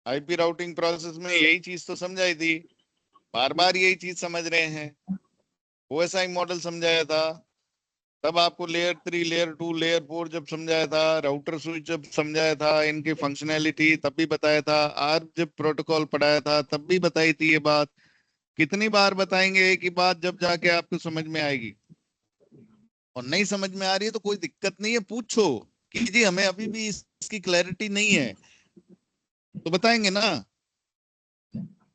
आईपी राउटिंग प्रोसेस में यही चीज तो समझाई थी, बार बार यही चीज समझ रहे हैं। ओएसआई मॉडल समझाया था, तब आपको लेयर 3 लेयर 2 लेयर 4 जब समझाया था, राउटर स्विच जब समझाया था, इनकी फंक्शनैलिटी तब भी बताया था, आज जब प्रोटोकॉल पढ़ाया था तब भी बताई थी ये बात। कितनी बार बताएंगे एक ही बात, जब जाके आपको समझ में आएगी। और नहीं समझ में आ रही है तो कोई दिक्कत नहीं है, पूछो कि जी हमें अभी भी इसकी क्लैरिटी नहीं है, तो बताएंगे ना।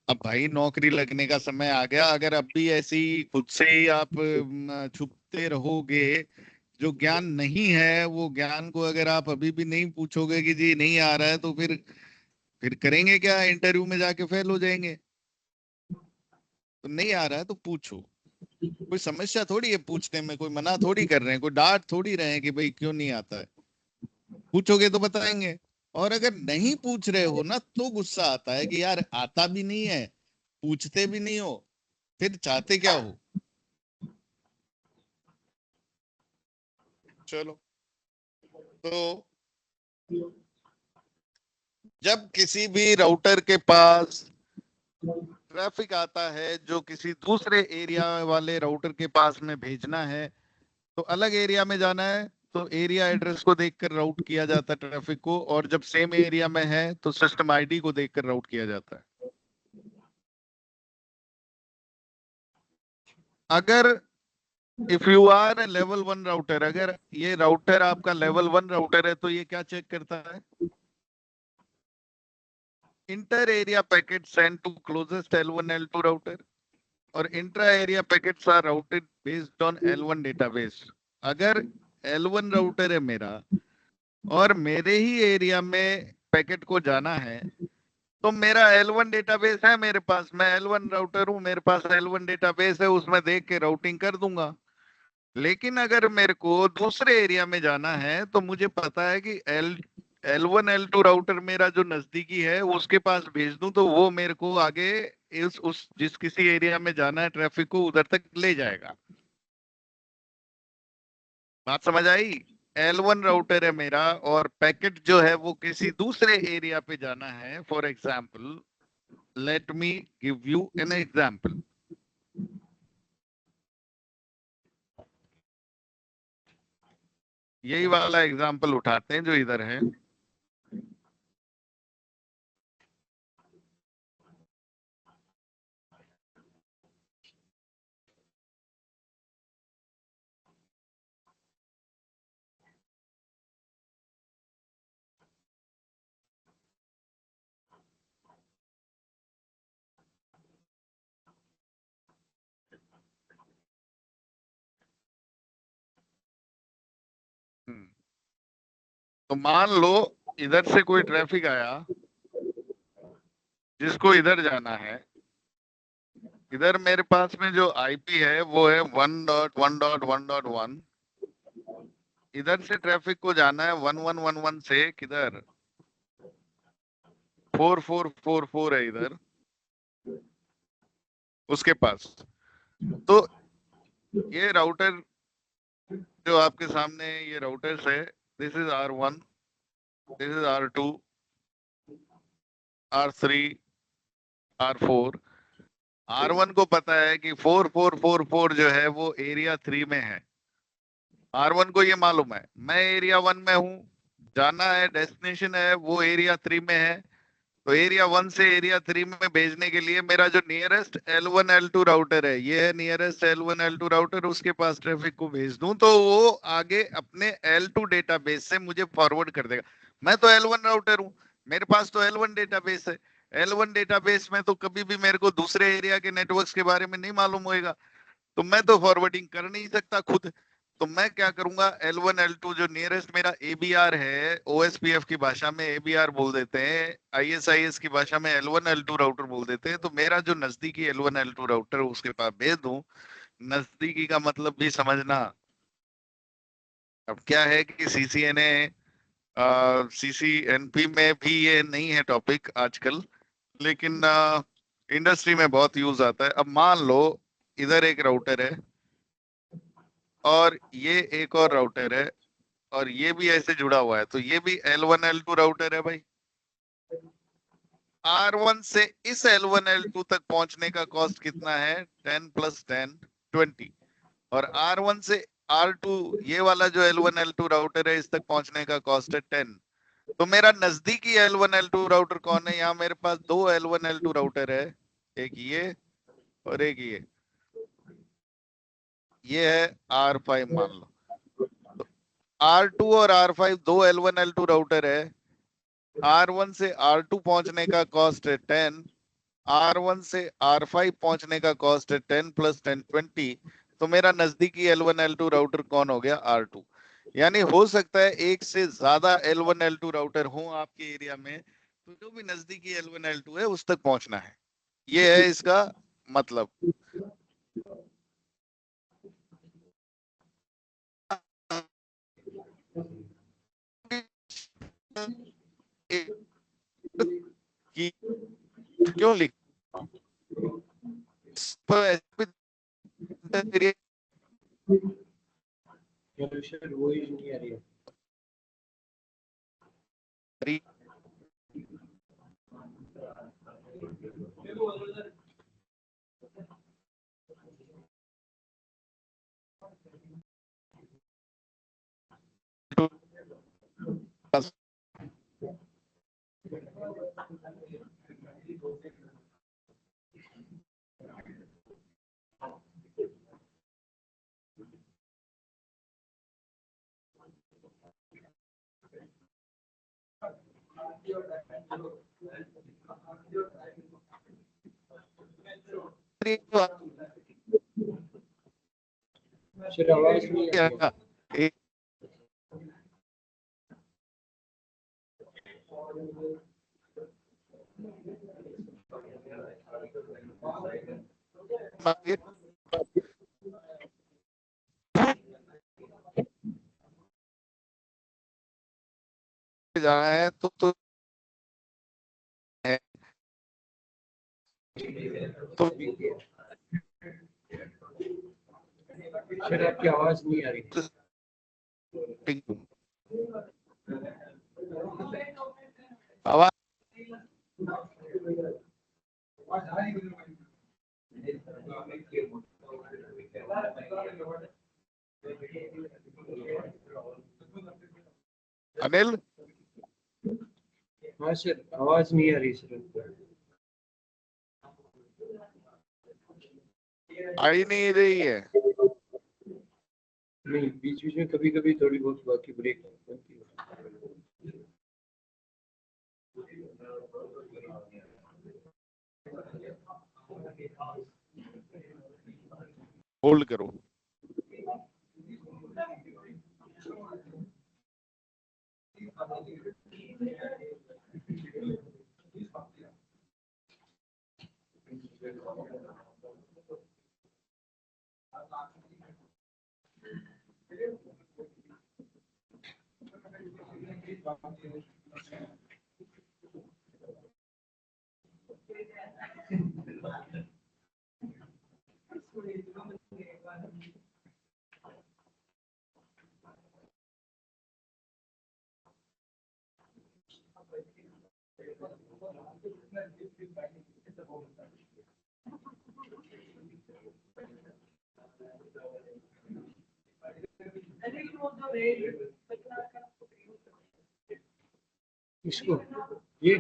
अब भाई नौकरी लगने का समय आ गया, अगर अब भी ऐसी खुद से ही आप छुपते रहोगे, जो ज्ञान नहीं है वो ज्ञान को अगर आप अभी भी नहीं पूछोगे कि जी नहीं आ रहा है, तो फिर करेंगे क्या? इंटरव्यू में जाके फेल हो जाएंगे। तो नहीं आ रहा है तो पूछो, कोई समस्या थोड़ी है पूछने में, कोई मना थोड़ी कर रहे हैं, कोई डांट थोड़ी रहे हैं कि भाई क्यों नहीं आता है। पूछोगे तो बताएंगे। और अगर नहीं पूछ रहे हो ना तो गुस्सा आता है कि यार आता भी नहीं है, पूछते भी नहीं हो, फिर चाहते क्या हो? चलो, तो जब किसी भी राउटर के पास ट्रैफिक आता है जो किसी दूसरे एरिया वाले राउटर के पास में भेजना है, तो अलग एरिया में जाना है तो एरिया एड्रेस को देखकर राउट किया जाता है ट्रैफिक को, और जब सेम एरिया में है तो सिस्टम आईडी को देखकर राउट किया जाता है। अगर if you are level 1 router, अगर ये राउटर आपका लेवल 1 राउटर है तो ये क्या चेक करता है? Inter area packet send to closest L1 L2 router, और intra area packets are routed based on L1 database. अगर L1 राउटर है मेरा और मेरे ही एरिया में पैकेट को जाना है, तो मेरा L1 डेटाबेस है मेरे पास, मैं L1 राउटर हूं, मेरे पास L1 डेटाबेस है, उसमें देख के राउटिंग कर दूंगा। लेकिन अगर मेरे को दूसरे एरिया में जाना है तो मुझे पता है कि L1 L2 राउटर मेरा जो नजदीकी है उसके पास भेज दूं तो वो मेरे को आगे इस उस जिस किसी एरिया में जाना है ट्रैफिक को उधर तक ले जाएगा। बात समझ आई? L1 राउटर है मेरा और पैकेट जो है वो किसी दूसरे एरिया पे जाना है। For example, let me give you an example. यही वाला एग्जाम्पल उठाते हैं जो इधर है। हम्म, तो मान लो इधर से कोई ट्रैफिक आया जिसको इधर जाना है। इधर मेरे पास में जो आईपी है वो है 1.1.1.1। इधर से ट्रैफिक को जाना है 1111 से किधर 4444 है इधर उसके पास। तो ये राउटर जो आपके सामने ये राउटर्स है, this is R1, this is R2, R3, R4। R1 को पता है कि 4444 जो है वो एरिया 3 में है। R1 को ये मालूम है मैं एरिया 1 में हूँ, जाना है डेस्टिनेशन है वो एरिया 3 में है। तो एरिया 1 से एरिया 3 में भेजने के लिए मेरा जो नियरेस्ट L1 L2 राउटर है, ये है नियरेस्ट L1 L2 राउटर, उसके पास ट्रैफिक को भेज दूं तो वो आगे अपने L2 डेटाबेस से मुझे फॉरवर्ड कर देगा। मैं तो L1 राउटर हूं, मेरे पास तो L1 डेटाबेस है। L1 डेटाबेस में तो कभी भी मेरे को दूसरे एरिया के नेटवर्क्स के बारे में नहीं मालूम होएगा, तो मैं तो फॉरवर्डिंग कर नहीं सकता खुद। तो मैं क्या करूंगा, L1 L2 जो नियरेस्ट मेरा ABR है, OSPF की भाषा में ABR बोल देते हैं, ISIS की भाषा में L1 L2 राउटर बोल देते हैं। तो मेरा जो नजदीकी L1 L2 राउटर उसके पास भेज दूं। नजदीकी का मतलब भी समझना। अब क्या है कि CCNA CCNP में भी ये नहीं है टॉपिक आजकल, लेकिन इंडस्ट्री में बहुत यूज आता है। अब मान लो इधर एक राउटर है और ये एक और राउटर है और ये भी ऐसे जुड़ा हुआ है, तो ये भी L1 L2 राउटर है भाई। R1 से इस L1 L2 तक पहुंचने का कॉस्ट कितना है, 10 + 10 20। और R1 से R2 ये वाला जो L1 L2 राउटर है इस तक पहुंचने का कॉस्ट है 10। तो मेरा नजदीकी L1 L2 राउटर कौन है, यहाँ मेरे पास दो L1 L2 राउटर है, एक ये और एक ये है R5 मान लो। तो R2 और R5 दो L1 L2 राउटर है। R1 से R2 पहुंचने का कॉस्ट है 10, R1 से R5 पहुंचने का कॉस्ट है 10 + 10 20। तो मेरा नजदीकी L1 L2 राउटर कौन हो गया, R2। यानी हो सकता है एक से ज्यादा L1 L2 राउटर हो आपके एरिया में, तो जो भी नजदीकी L1 L2 है उस तक पहुंचना है। ये है इसका मतलब। कि क्यों लिख चलो सर वही नहीं आ रही है। सर आवाज नहीं आ रही है। जाना है तो है तो सर आपकी आवाज नहीं आ रही। आवाज अनिल हाँ सर आवाज नहीं आ रही सर। आई नहीं रही है। नहीं बीच बीच में कभी कभी थोड़ी बहुत बाकी ब्रेक बनती है। होल्ड करो। इसको ये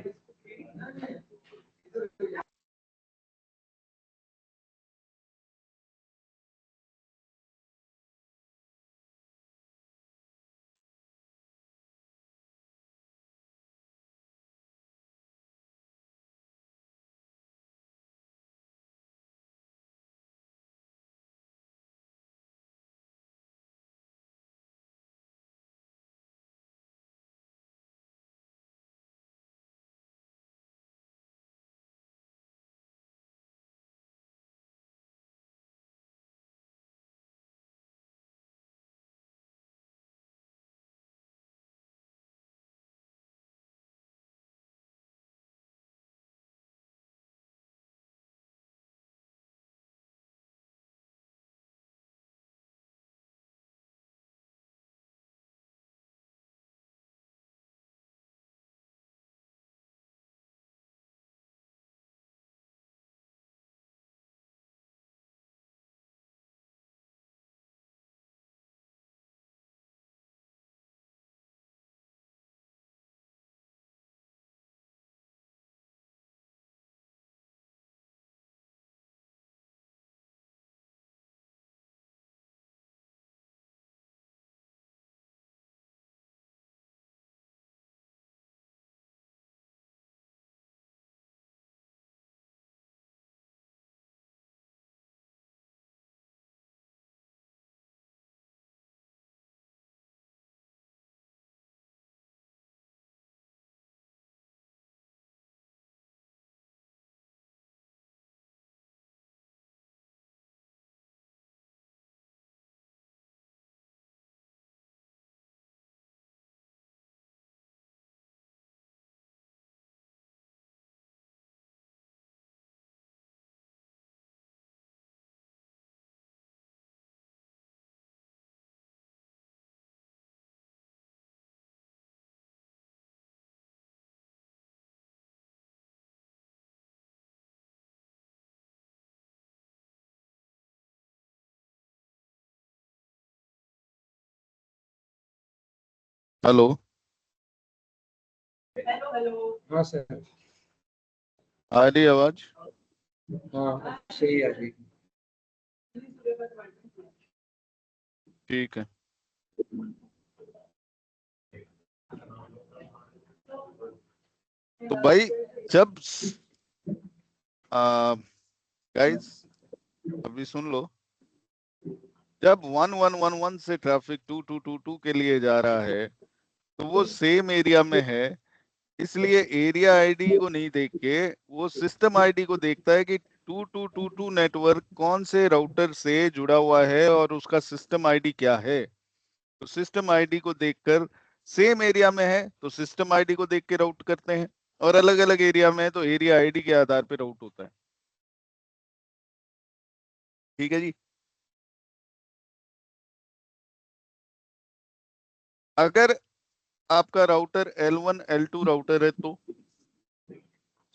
हेलो। हाँ सर। आ रही आवाज? हाँ सही है जी। ठीक है। तो भाई जब गाइस अभी सुन लो, जब 1111 से ट्रैफिक 2222 के लिए जा रहा है तो वो सेम एरिया में है, इसलिए एरिया आईडी को नहीं देख के वो सिस्टम आईडी को देखता है कि 2222 नेटवर्क कौन से राउटर से जुड़ा हुआ है और उसका सिस्टम आईडी क्या है। तो सिस्टम आईडी को देखकर सेम एरिया में है तो सिस्टम आईडी को देख के राउट करते हैं, और अलग अलग एरिया में है तो एरिया आईडी के आधार पर राउट होता है। ठीक है जी। अगर आपका राउटर L1 L2 राउटर है तो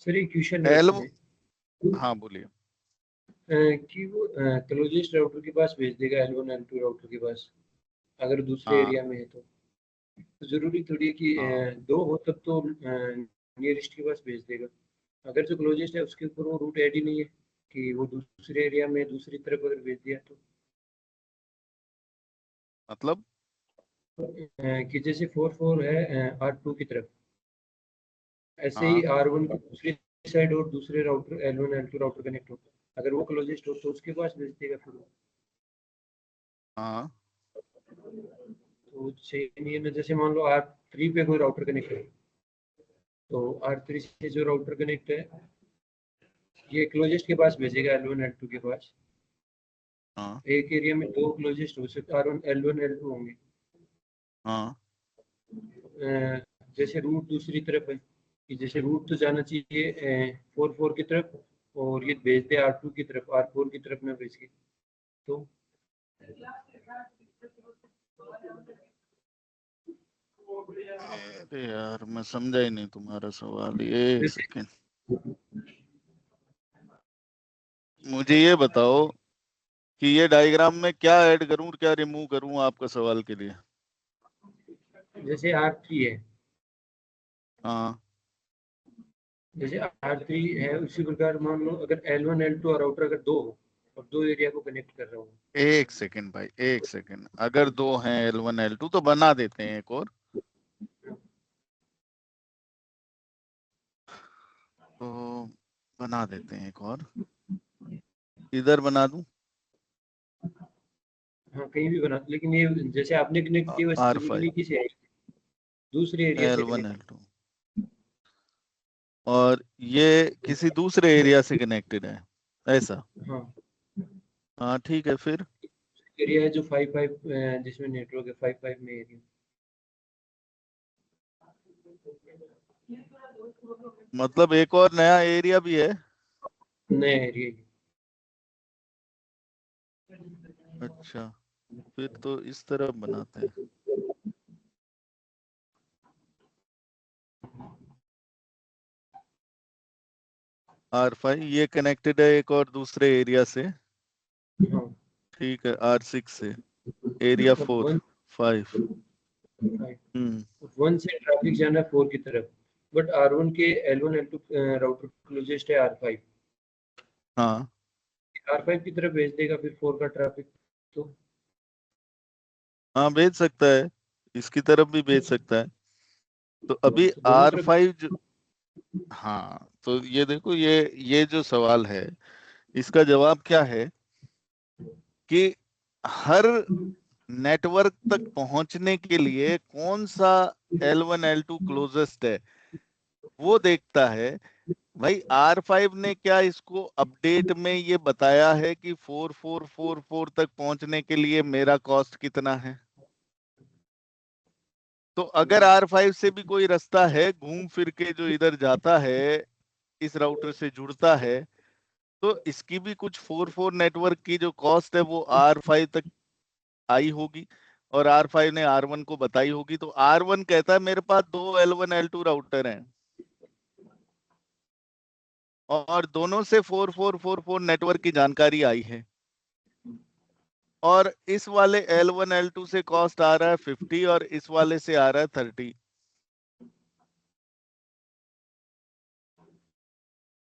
सर ये क्वेश्चन है L, इसमें हाँ बोलिए। कि वो क्लोजेस्ट राउटर के पास भेज देगा L1 L2 राउटर के पास, अगर दूसरे हाँ एरिया में है तो जरूरी थोड़ी है कि हाँ दो हो तब तो नियरेस्ट के पास भेज देगा। अगर जो क्लोजेस्ट है उसके ऊपर वो रूट ऐड ही नहीं है कि वो दूसरे एरिया में दूसरी तरफ अगर भेज दिया तो मतलब कि जैसे 4 है R2 की तरफ, ऐसे ही हाँ R1 की दूसरी साइड और दूसरे router L1 L2 router connect होता है, अगर वो क्लोजेस्ट हो तो उसके पास भेज देगा फिर वो। हाँ तो सेम ये ना, जैसे मान लो R3 पे कोई राउटर कनेक्ट है तो R3 से जो राउटर कनेक्ट है ये क्लोजेस्ट के पास भेजेगा L1 L2 के पास। हाँ एक एरिया में दो क्लोजेस्ट हो सकते R1 L1 L2 होंगे। हाँ जैसे रूट दूसरी तरफ है कि जैसे रूट तो जाना चाहिए 4 की तरफ, और ये भेज दे R2 की तरफ, R4 की तरफ ना भेज के, तो अरे यार मैं समझा ही नहीं तुम्हारा सवाल, ये जैसे सेकंड। मुझे ये बताओ कि ये डायग्राम में क्या ऐड करूं और क्या रिमूव करूं आपका सवाल के लिए। जैसे R3 है, हाँ जैसे R3 है, उसी प्रकार मान लो अगर L1 L2 और राउटर अगर दो हो और दो एरिया को कनेक्ट कर रहा हूँ। एक सेकंड भाई, एक सेकंड। अगर दो हैं L1 L2 तो बना देते हैं एक और, तो बना देते हैं एक और, इधर बना दूं हाँ कहीं भी बना, लेकिन ये जैसे आपने कनेक्ट किया वैसे R5 जरूरी किसी दूसरे एरिया से L1 कनेक्ट। L2, और ये किसी दूसरे एरिया से कनेक्टेड है ऐसा। हाँ हाँ ठीक है फिर। एरिया है जो 5 5 जिसमें नेटवर्क है 5 5 में एरिया। मतलब एक और नया एरिया भी है। नया एरिया। अच्छा, फिर तो इस तरफ बनाते हैं। R5 ये कनेक्टेड है एक और दूसरे एरिया से, हाँ ठीक है, R6 से एरिया मतलब 4 वन 5। हम्म। वन से ट्रैफिक जाना है 4 की तरफ, बट R1 के L1 L2 राउटर क्लोजेस्ट है R5। हाँ R5 की तरफ भेज देगा फिर 4 का ट्रैफिक, तो हाँ भेज सकता है, इसकी तरफ भी भेज सकता है। तो अभी तो दोनों तरफ। R5 जो, हाँ तो ये देखो, ये जो सवाल है इसका जवाब क्या है कि हर नेटवर्क तक पहुंचने के लिए कौन सा L1 L2 क्लोजेस्ट है वो देखता है। भाई R5 ने क्या इसको अपडेट में ये बताया है कि 4444 तक पहुंचने के लिए मेरा कॉस्ट कितना है? तो अगर R5 से भी कोई रास्ता है घूम फिर के जो इधर जाता है, इस राउटर से जुड़ता है, तो इसकी भी कुछ 44 नेटवर्क की जो कॉस्ट है वो R5 तक आई होगी, और R5 ने R1 को बताई होगी। तो R1 कहता है मेरे पास दो L1 L2 राउटर हैं और दोनों से 4444 नेटवर्क की जानकारी आई है, और इस वाले L1 L2 से कॉस्ट आ रहा है 50 और इस वाले से आ रहा है 30।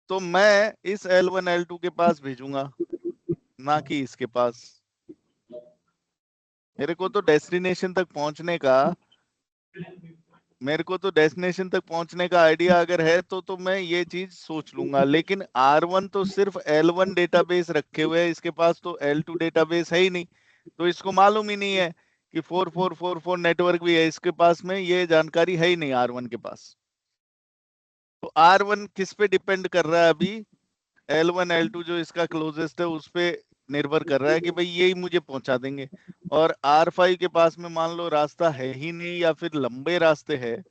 तो मैं इस L1 L2 के पास भेजूंगा, ना कि इसके पास। मेरे को तो डेस्टिनेशन तक पहुंचने का मेरे को तो डेस्टिनेशन तक पहुंचने का आइडिया अगर है तो मैं ये चीज सोच लूंगा। लेकिन R1 तो सिर्फ L1 डेटाबेस रखे हुए है, इसके पास तो L2 डेटाबेस है ही नहीं। तो इसको मालूम ही नहीं है कि 4444 नेटवर्क भी है इसके पास में, ये जानकारी है ही नहीं R1 के पास। तो R1 किस पे डिपेंड कर रहा है अभी? L1 L2 जो इसका क्लोजेस्ट है उस पे निर्भर कर रहा है कि भाई यही मुझे पहुंचा देंगे। और R5 के पास में मान लो रास्ता है ही नहीं या फिर लंबे रास्ते हैं,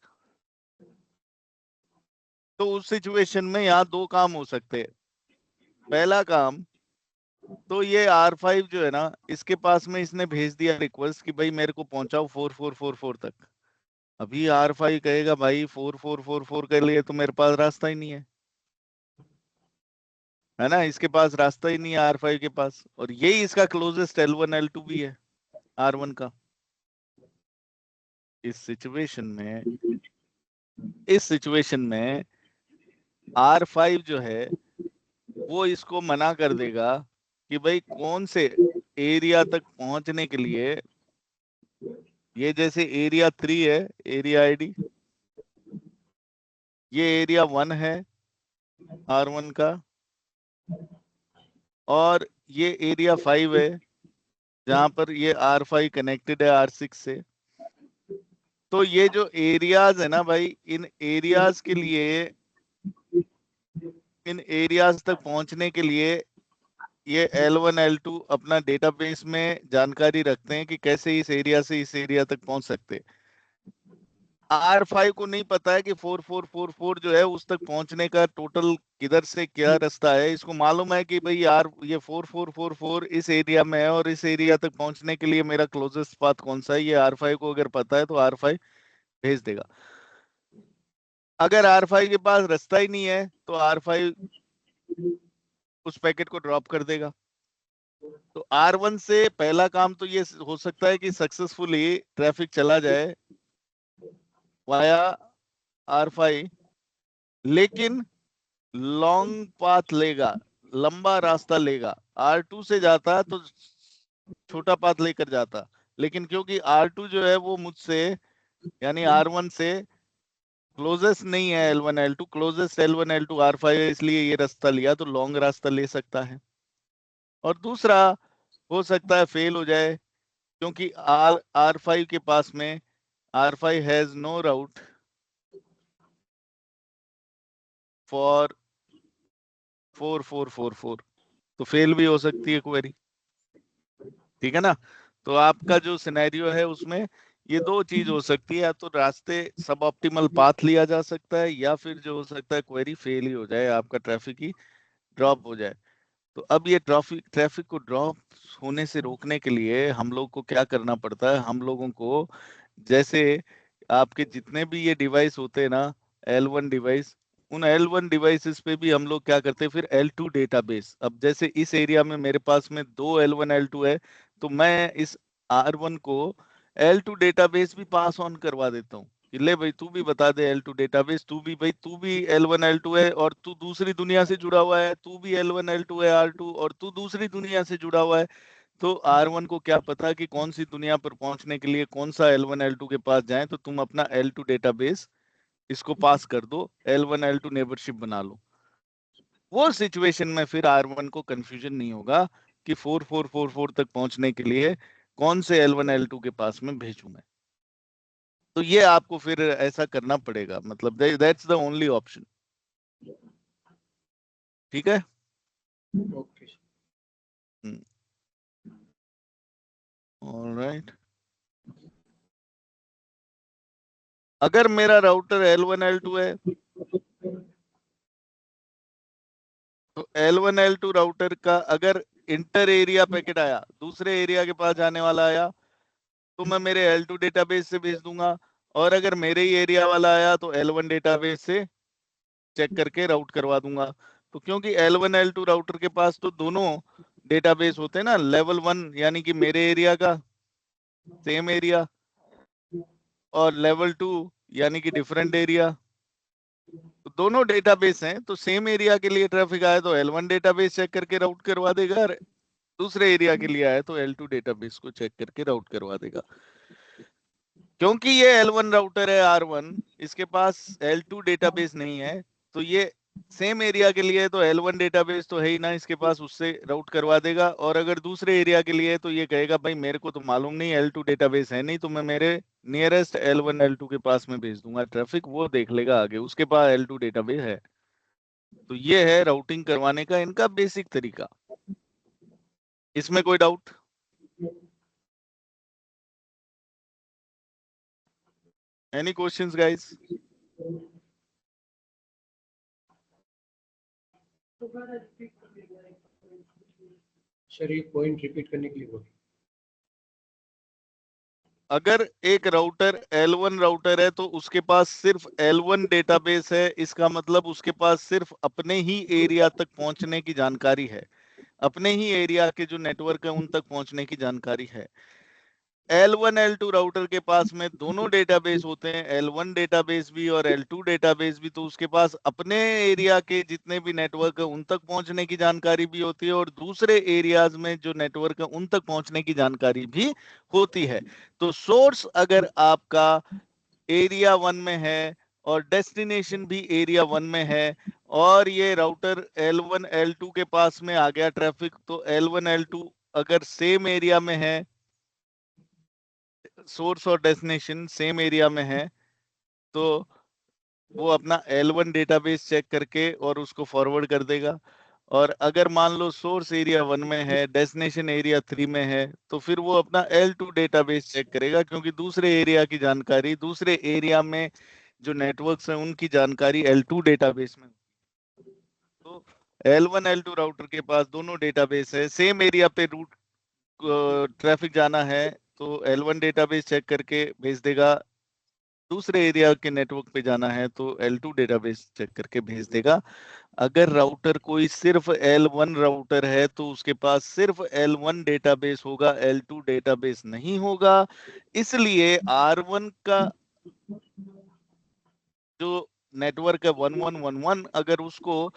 तो उस सिचुएशन में यहाँ दो काम हो सकते हैं। पहला काम, तो ये R5 जो है ना, इसके पास में इसने भेज दिया रिक्वेस्ट कि भाई मेरे को पहुंचाओ 4444 तक। अभी R5 कहेगा भाई 4444 के लिए तो मेरे पास रास्ता ही नहीं है ना, इसके पास रास्ता ही नहीं है R5 के पास, और यही इसका क्लोजेस्ट L1 L2 भी है R1 का। इस सिचुएशन में इस सिचुएशन में R5 जो है वो इसको मना कर देगा कि भाई कौन से एरिया तक पहुंचने के लिए, ये जैसे एरिया 3 है एरिया आईडी, ये एरिया 1 है R1 का, और ये एरिया 5 है जहां पर ये R5 कनेक्टेड है R6 से। तो ये जो एरियाज है ना भाई, इन एरियाज तक पहुंचने के लिए ये L1 L2 अपना डेटाबेस में जानकारी रखते हैं कि कैसे इस एरिया से इस एरिया तक पहुंच सकते हैं। R5 को नहीं पता है कि 4444 जो है उस तक पहुंचने का टोटल किधर से क्या रास्ता है। इसको मालूम है कि भाई यार ये 4444 इस एरिया में है और इस एरिया तक पहुंचने के लिए मेरा क्लोजेस्ट पाथ कौन सा है, ये R5 को अगर पता है तो R5 भेज देगा। अगर R5 के पास रास्ता ही नहीं है तो R5 उस पैकेट को ड्रॉप कर देगा। तो R1 से पहला काम तो ये हो सकता है कि सक्सेसफुली ट्रैफिक चला जाए वाया R5, लेकिन लॉन्ग पाथ लेगा, लंबा रास्ता लेगा। R2 से जाता तो छोटा पाथ लेकर जाता, लेकिन क्योंकि R2 जो है वो मुझसे यानी R1 से क्लोजेस्ट नहीं है, L1 L2 closest L1 L2 R5 है, इसलिए ये रास्ता लिया, तो लॉन्ग रास्ता ले सकता है। और दूसरा हो सकता है फेल हो जाए, क्योंकि R5 के पास में R5 has no route for 4444, तो फेल भी हो सकती है क्वेरी। ठीक है ना। तो आपका जो सिनेरियो है उसमें ये दो चीज हो सकती है, या तो रास्ते सब ऑप्टिमल पाथ लिया जा सकता है, या फिर जो हो सकता है क्वेरी फेल ही हो जाए, आपका ट्रैफिक ही ड्रॉप हो जाए। तो अब ये ट्रैफिक को ड्रॉप होने से रोकने के लिए हम लोग को क्या करना पड़ता है, हम लोगों को जैसे आपके जितने भी ये डिवाइस होते हैं ना, L1 डिवाइस, उन L1 डिवाइसेस पे भी हम लोग क्या करते हैं फिर L2 डेटाबेस। अब जैसे इस एरिया में मेरे पास में दो L1 L2 है, तो मैं इस R1 को L2 डेटाबेस भी पास ऑन करवा देता हूँ कि ले भाई तू भी बता दे L2 डेटाबेस, तू भी L1 L2 है और तू दूसरी दुनिया से जुड़ा हुआ है, तू भी L1 L2 है R2 और तू दूसरी दुनिया से जुड़ा हुआ है। तो R1 को क्या पता कि कौन सी दुनिया पर पहुंचने के लिए कौन सा L1 L2 के पास जाए, तो तुम अपना L2 डेटाबेस इसको पास कर दो, L1 L2 नेबरशिप बना लो। वो सिचुएशन में फिर R1 को कंफ्यूजन नहीं होगा कि 4444 तक पहुंचने के लिए कौन से L1 L2 के पास में भेजूं मैं। तो ये आपको फिर ऐसा करना पड़ेगा, मतलब दैट्स द ओनली ऑप्शन। ठीक है। ओके। ऑलराइट। अगर मेरा राउटर L1 L2 है, तो L1 L2 राउटर का अगर इंटर एरिया पैकेट आया, दूसरे एरिया के पास जाने वाला आया, तो मैं मेरे L2 डेटाबेस से भेज दूंगा। और अगर मेरे ही एरिया वाला आया तो L1 डेटाबेस से चेक करके राउट करवा दूंगा। तो क्योंकि L1 L2 राउटर के पास तो दोनों डेटाबेस होते हैं ना, लेवल 1 यानी कि मेरे एरिया का सेम एरिया, और लेवल 2 यानी कि डिफरेंट एरिया। तो दोनों डेटाबेस हैं, तो सेम एरिया के लिए ट्रैफिक आया तो L1 डेटाबेस चेक करके राउट करवा देगा, और दूसरे एरिया के लिए आया तो L2 डेटाबेस को चेक करके राउट करवा देगा। क्योंकि ये L1 राउटर है R1, इसके पास L2 डेटाबेस नहीं है, तो ये सेम एरिया के लिए तो L1 डेटाबेस तो है ही ना इसके पास, उससे राउट करवा देगा। और अगर दूसरे एरिया के लिए तो ये कहेगा भाई मेरे को तो मालूम नहीं, L2 डेटाबेस है नहीं, तो मैं मेरे नियरेस्ट L1 L2 के पास में भेज दूंगा ट्रैफिक, वो देख लेगा आगे, उसके पास L2 डेटाबेस है। तो ये है राउटिंग करवाने का इनका बेसिक तरीका। इसमें कोई doubt? Any questions guys? Sir ये पॉइंट रिपीट करने के लिए बोलिए। अगर एक राउटर L1 राउटर है तो उसके पास सिर्फ L1 डेटाबेस है, इसका मतलब उसके पास सिर्फ अपने ही एरिया तक पहुंचने की जानकारी है, अपने ही एरिया के जो नेटवर्क है उन तक पहुंचने की जानकारी है। L1 L2 राउटर के पास में दोनों डेटाबेस होते हैं, L1 डेटाबेस भी और L2 डेटाबेस भी, तो उसके पास अपने एरिया के जितने भी नेटवर्क है उन तक पहुंचने की जानकारी भी होती है, और दूसरे एरियाज में जो नेटवर्क है उन तक पहुंचने की जानकारी भी होती है। तो सोर्स अगर आपका एरिया 1 में है और डेस्टिनेशन भी एरिया 1 में है, और ये राउटर L1 L2 के पास में आ गया ट्रैफिक, तो L1 L2 अगर सेम एरिया में है, सोर्स और डेस्टिनेशन सेम एरिया में है, तो वो अपना L1 डेटाबेस चेक करके और उसको फॉरवर्ड कर देगा। और अगर मान लो सोर्स एरिया 1 में है, डेस्टिनेशन एरिया 3 में है, तो फिर वो अपना L2 डेटाबेस चेक करेगा, क्योंकि दूसरे एरिया की जानकारी, दूसरे एरिया में जो नेटवर्क्स हैं उनकी जानकारी L2 डेटाबेस में। तो L1 L2 राउटर के पास दोनों डेटाबेस है, सेम एरिया पे रूट ट्रैफिक जाना है तो L1 डेटाबेस चेक करके भेज देगा, दूसरे एरिया के नेटवर्क पे जाना है तो L2 डेटाबेस चेक करके भेज देगा। अगर राउटर कोई सिर्फ L1 राउटर है तो उसके पास सिर्फ L1 डेटाबेस होगा, L2 डेटाबेस नहीं होगा। इसलिए R1 का जो नेटवर्क है 1111, अगर उसको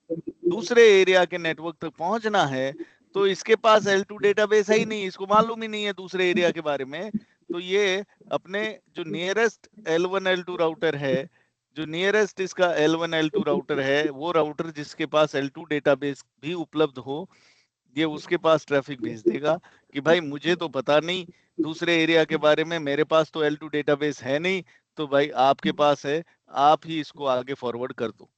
दूसरे एरिया के नेटवर्क तक पहुंचना है तो इसके पास L2 डेटाबेस है ही नहीं, इसको मालूम ही नहीं है दूसरे एरिया के बारे में। तो ये अपने जो नियरेस्ट L1 L2 राउटर है, जो नियरेस्ट इसका L1 L2 राउटर है, वो राउटर जिसके पास L2 डेटाबेस भी उपलब्ध हो, ये उसके पास ट्रैफिक भेज देगा कि भाई मुझे तो पता नहीं दूसरे एरिया के बारे में, मेरे पास तो L2 डेटाबेस है नहीं, तो भाई आपके पास है, आप ही इसको आगे फॉरवर्ड कर दो।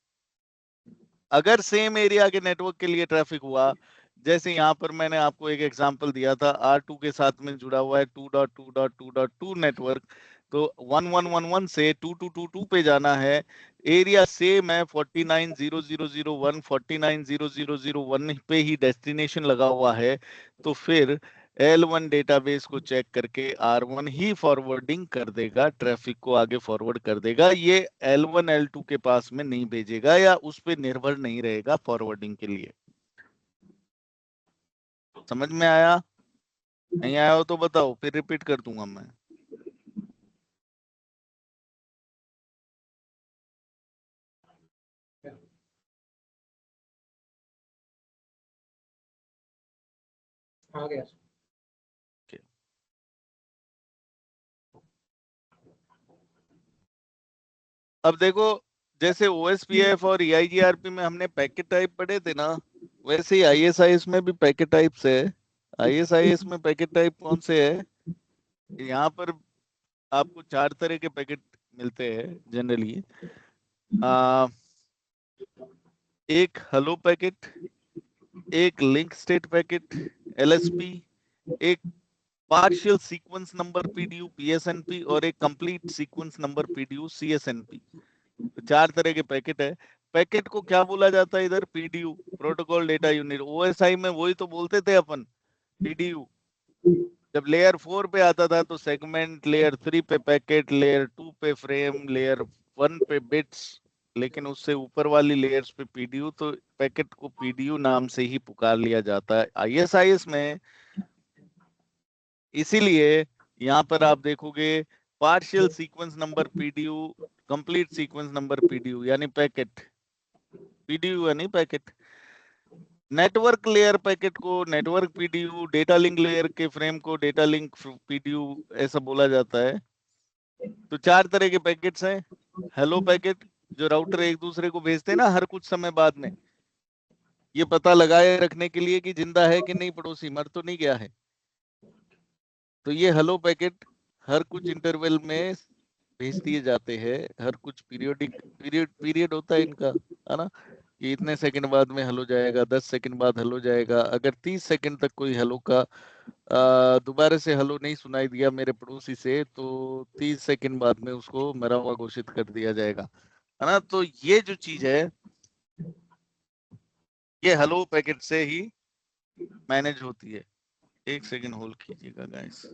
अगर सेम एरिया के नेटवर्क के लिए ट्रैफिक हुआ, जैसे यहाँ पर मैंने आपको एक एग्जांपल दिया था, R2 के साथ में जुड़ा हुआ है 2.2.2.2 नेटवर्क, तो 1111 से 2222 पे जाना है, एरिया सेम है 490001 490001 पे ही डेस्टिनेशन लगा हुआ है, तो फिर L1 डेटाबेस को चेक करके R1 ही फॉरवर्डिंग कर देगा, ट्रैफिक को आगे फॉरवर्ड कर देगा, ये L1 L2 के पास में नहीं भेजेगा या उस पर निर्भर नहीं रहेगा फॉरवर्डिंग के लिए। समझ में आया? नहीं आया हो तो बताओ, फिर रिपीट कर दूंगा मैं। आ गया। अब देखो, जैसे OSPF और EIGRP में हमने पैकेट टाइप पढ़े थे ना, वैसे ही ISIS में भी पैकेट टाइप्स है। ISIS में पैकेट टाइप कौन से है? यहाँ पर आपको 4 तरह के पैकेट मिलते हैं जनरली। एक हेलो पैकेट, एक लिंक स्टेट पैकेट LSP, एक partial sequence number PDU PSNP, और एक complete sequence number PDU CSNP। तो 4 तरह के पैकेट है। पैकेट को क्या बोला जाता है इधर? PDU, protocol data unit. OSI में वही तो बोलते थे अपन, PDU। जब लेयर 4 पे आता था तो सेगमेंट, लेयर 3 पे पैकेट, लेयर 2 पे फ्रेम, लेयर 1 पे बिट्स, लेकिन उससे ऊपर वाली लेयर्स पे PDU, तो पैकेट को PDU नाम से ही पुकार लिया जाता है ISIS में। इसीलिए यहाँ पर आप देखोगे partial sequence number PDU, complete sequence number PDU, यानी पैकेट, PDU यानी पैकेट। नेटवर्क लेयर पैकेट को network PDU, data link layer के फ्रेम को डेटा लिंक PDU, ऐसा बोला जाता है। तो 4 तरह के पैकेट्स हैं। हेलो पैकेट, जो राउटर एक दूसरे को भेजते हैं ना हर कुछ समय बाद में, ये पता लगाए रखने के लिए कि जिंदा है कि नहीं, पड़ोसी मर तो नहीं गया है। तो ये हेलो पैकेट हर कुछ इंटरवल में भेज दिए जाते हैं, हर कुछ पीरियोडिक पीरियड होता है इनका, है ना, कि इतने सेकंड बाद में हेलो जाएगा, 10 सेकंड बाद हेलो जाएगा। अगर 30 सेकंड तक कोई हेलो का दोबारा से हेलो नहीं सुनाई दिया मेरे पड़ोसी से, तो 30 सेकंड बाद में उसको मरा हुआ घोषित कर दिया जाएगा, है ना। तो ये जो चीज है, ये हेलो पैकेट से ही मैनेज होती है। एक सेकंड होल्ड कीजिएगा guys.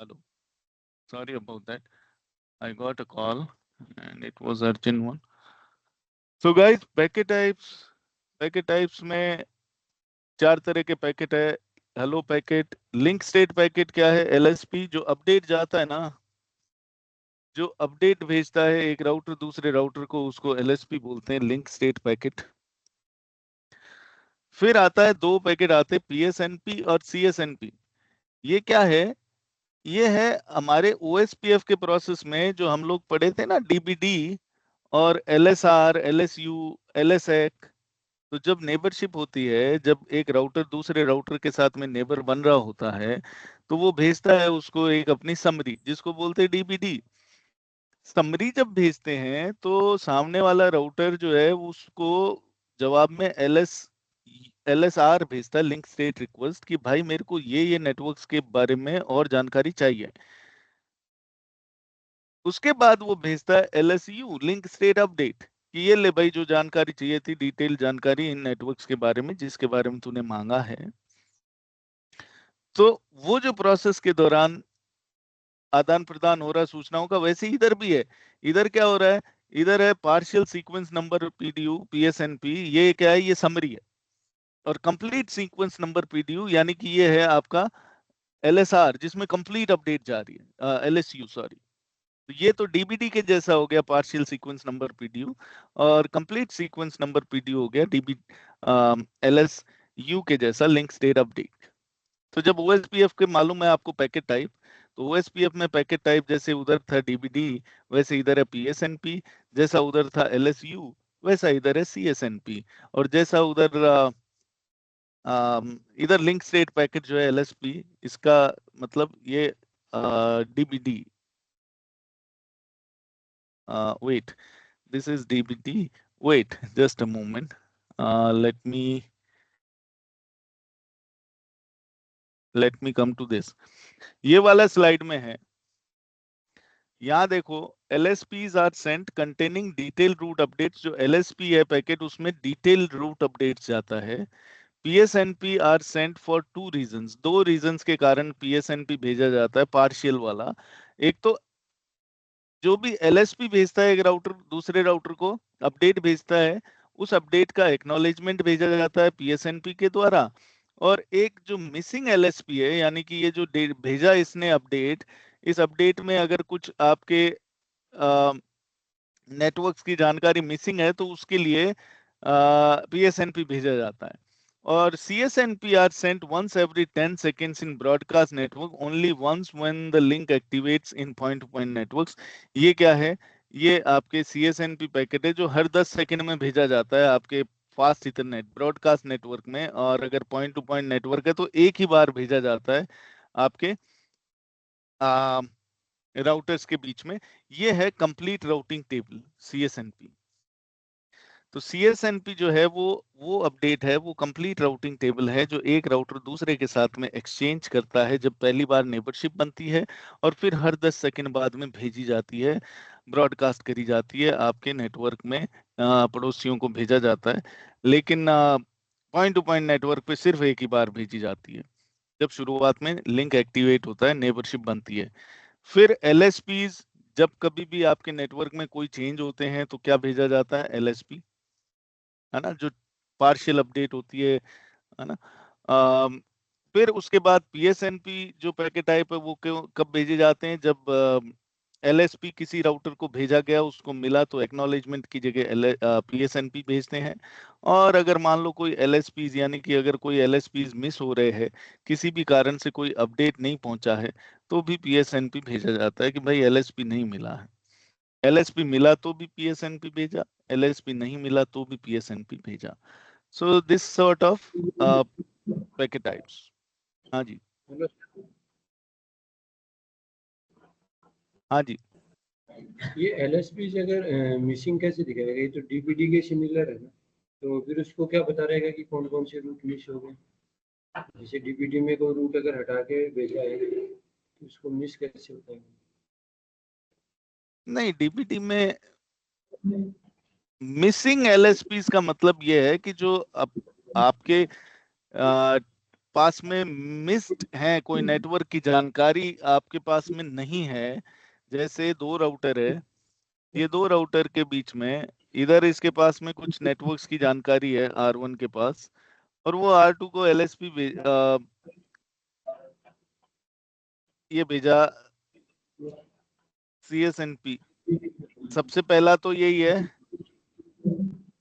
Hello. Sorry about that. I got a call and it was urgent one. So guys, packet types में 4 तरह के पैकेट है। Hello packet, link state packet क्या है? एलएसपी जो अपडेट जाता है ना, जो अपडेट भेजता है एक राउटर दूसरे राउटर को, उसको एलएसपी बोलते हैं, लिंक स्टेट पैकेट। फिर आता है 2 पैकेट आते हैं, पीएसएनपी और सीएसएनपी। ये क्या है? ये है हमारे ओएसपीएफ के प्रोसेस में जो हम लोग पढ़े थे ना, डीबीडी और एलएसआर, एलएसयू, एलएसएक। तो जब नेबरशिप होती है, जब एक राउटर दूसरे राउटर के साथ में नेबर बन रहा होता है, तो वो भेजता है उसको एक अपनी समरी, जिसको बोलते हैं डीबीडी। समरी जब भेजते हैं तो सामने वाला राउटर जो है उसको जवाब में एलएसआर भेजता है, लिंक स्टेट रिक्वेस्ट, कि भाई मेरे को ये नेटवर्क्स के बारे में और जानकारी चाहिए। उसके बाद वो भेजता है एलएसयू, लिंक स्टेट अपडेट, कि ये ले भाई जो जानकारी चाहिए थी, डिटेल जानकारी इन नेटवर्क्स के बारे में जिसके बारे में तूने मांगा है। तो वो जो प्रोसेस के दौरान आदान प्रदान हो रहा है सूचनाओं का, वैसे ही इधर भी है। इधर क्या हो रहा है? इधर है पार्शियल सीक्वेंस नंबर पीडीयू, पीएसएनपी, ये क्या है? ये समरी है। और कंप्लीट सीक्वेंस नंबर पीडीयू यानी कि ये है आपका एलएसआर, जिसमें कंप्लीट अपडेट जा रही है, एलएसयू सॉरी। तो ये तो डीबीडी के जैसा हो गया, पार्शियल सीक्वेंस नंबर पीडीयू, और कंप्लीट सीक्वेंस नंबर पीडीयू हो गया डीबी एलएसयू के जैसा, लिंक स्टेट अपडेट। तो जब ओएसपीएफ के मालूम है आपको पैकेट टाइप, तो ओएसपीएफ में पैकेट टाइप जैसे उधर था डीबीडी, वैसे इधर है पीएसएनपी, जैसा उधर था एलएसयू, वैसा इधर है सीएसएनपी, और जैसा उधर इधर लिंक स्टेट पैकेट जो है एलएसपी, इसका मतलब ये DBD, wait, this is dbt, wait just a moment, let me come to this। ये वाला स्लाइड में है, यहाँ देखो, LSPs are sent containing detail route updates. जो LSP है पैकेट, उसमें डिटेल रूट अपडेट्स जाता है। PSNP are sent for 2 reasons, 2 reasons के कारण PSNP भेजा जाता है, पार्शियल वाला। एक तो जो भी LSP भेजता है एक राउटर दूसरे राउटर को, अपडेट भेजता है, उस अपडेट का एक्नॉलेजमेंट भेजा जाता है PSNP के द्वारा। और एक जो मिसिंग LSP है, यानी कि ये जो भेजा इसने अपडेट, इस अपडेट में अगर कुछ आपके नेटवर्क्स की जानकारी मिसिंग है, तो उसके लिए PSNP भेजा जाता है। और CSNP are sent once every 10 seconds in broadcast network, only once when the link activates in point-to-point networks। ये क्या है? ये आपके CSNP पैकेट है जो हर 10 सेकंड में भेजा जाता है आपके फास्ट इथरनेट ब्रॉडकास्ट नेटवर्क में, और अगर पॉइंट टू पॉइंट नेटवर्क है तो एक ही बार भेजा जाता है आपके राउटर्स के बीच में। ये है कंप्लीट राउटिंग टेबल CSNP। तो CSNP जो है वो अपडेट है, वो कंप्लीट राउटिंग टेबल है जो एक राउटर दूसरे के साथ में एक्सचेंज करता है जब पहली बार नेबरशिप बनती है, और फिर हर 10 सेकंड बाद में भेजी जाती है, ब्रॉडकास्ट करी जाती है आपके नेटवर्क में, पड़ोसियों को भेजा जाता है। लेकिन पॉइंट टू पॉइंट नेटवर्क पे सिर्फ एक ही बार भेजी जाती है, जब शुरुआत में लिंक एक्टिवेट होता है, नेबरशिप बनती है। फिर LSPs, जब कभी भी आपके नेटवर्क में कोई चेंज होते हैं तो क्या भेजा जाता है? LSP, है ना, जो पार्शियल अपडेट होती है ना। फिर उसके बाद PSNP जो पैकेट टाइप है, वो कब भेजे जाते हैं? जब LSP किसी राउटर को भेजा गया, उसको मिला, तो एक्नॉलेजमेंट की जगह PSNP भेजते हैं। और अगर मान लो कोई LSPs, यानी कि अगर कोई LSPs मिस हो रहे हैं, किसी भी कारण से कोई अपडेट नहीं पहुंचा है, तो भी PSNP भेजा जाता है कि भाई LSP नहीं मिला है। LSP मिला तो भी PSNP भेजा, LSP नहीं मिला तो भी PSNP भेजा। So this sort of packet types. हाँ जी, हाँ जी। ये LSP से अगर मिसिंग कैसे दिखाएगा? ये तो डीपीडी के सिमिलर है ना, तो फिर उसको क्या बता रहेगा कि कौन कौन से रूट मिस हो गए? जैसे डीपीडी में कोई रूट अगर हटा के भेजा है तो उसको मिस कैसे होता है? नहीं, डीपीटी में मिसिंग LSPs का मतलब ये है कि जो आपके पास में मिस्ड है, कोई नेटवर्क की जानकारी आपके पास में नहीं है, जैसे दो राउटर है, ये दो राउटर के बीच में इधर इसके पास में कुछ नेटवर्क्स की जानकारी है R1 के पास, और वो R2 को LSP ये भेजा CSNP। सबसे पहला तो यही है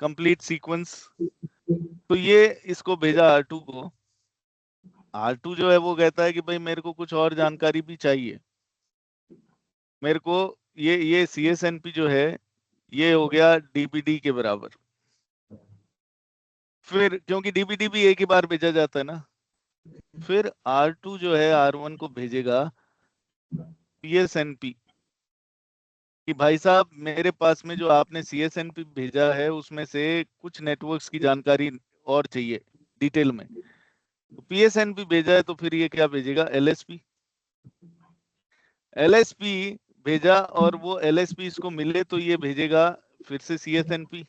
कंप्लीट सीक्वेंस, तो ये इसको भेजा R2 को। R2 जो है वो कहता है कि भाई मेरे को कुछ और जानकारी भी चाहिए, मेरे को ये CSNP जो है ये हो गया DBD के बराबर। फिर क्योंकि DBD भी एक ही बार भेजा जाता है ना, फिर R2 जो है R1 को भेजेगा CSNP कि भाई साहब मेरे पास में जो आपने CSNP भेजा है उसमें से कुछ नेटवर्क्स की जानकारी और चाहिए डिटेल में। तो PSNP भेजा है तो फिर ये क्या भेजेगा, LSP भेजा, और वो LSP इसको मिले तो ये भेजेगा फिर से CSNP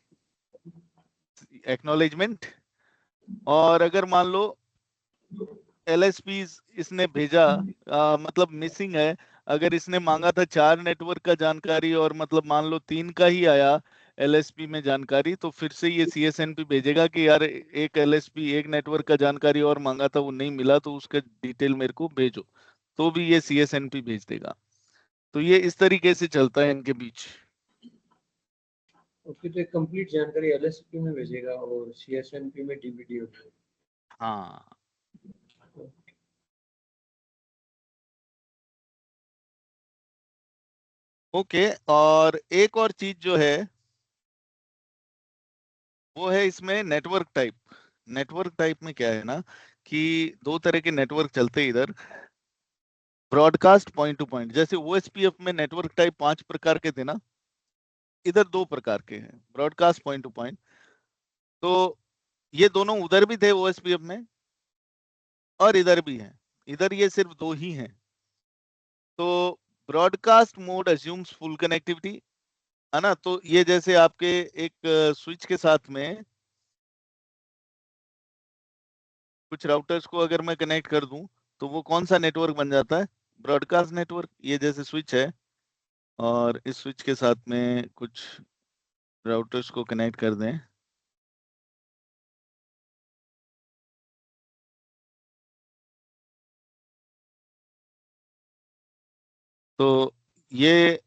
एक्नॉलेजमेंट। और अगर मान लो LSP इसने भेजा मतलब मिसिंग है, अगर इसने मांगा था 4 नेटवर्क का जानकारी और मतलब मान लो 3 का ही आया LSP में जानकारी, तो फिर से ये CSNP भेजेगा कि यार एक LSP एक नेटवर्क का जानकारी और मांगा था वो नहीं मिला, तो उसका डिटेल मेरे को भेजो, तो भी ये CSNP भेज देगा। तो ये इस तरीके से चलता है इनके बीच। उसकी तो एक कंप्लीट जानकारी LSP में भेजेगा और CSNP में DBD होता है। हाँ ओके। और एक और चीज जो है वो है इसमें नेटवर्क टाइप। नेटवर्क टाइप में क्या है ना कि दो तरह के नेटवर्क चलते हैं इधर, ब्रॉडकास्ट पॉइंट टू पॉइंट। जैसे OSPF में नेटवर्क टाइप 5 प्रकार के थे ना, इधर 2 प्रकार के हैं, ब्रॉडकास्ट पॉइंट टू पॉइंट। तो ये दोनों उधर भी थे OSPF में और इधर भी हैं, इधर ये सिर्फ 2 ही हैं। तो broadcast mode assumes full connectivity, है ना। तो ये जैसे आपके एक स्विच के साथ में कुछ राउटर्स को अगर मैं कनेक्ट कर दूं तो वो कौन सा नेटवर्क बन जाता है, ब्रॉडकास्ट नेटवर्क। ये जैसे स्विच है और इस स्विच के साथ में कुछ राउटर्स को कनेक्ट कर दें, तो ये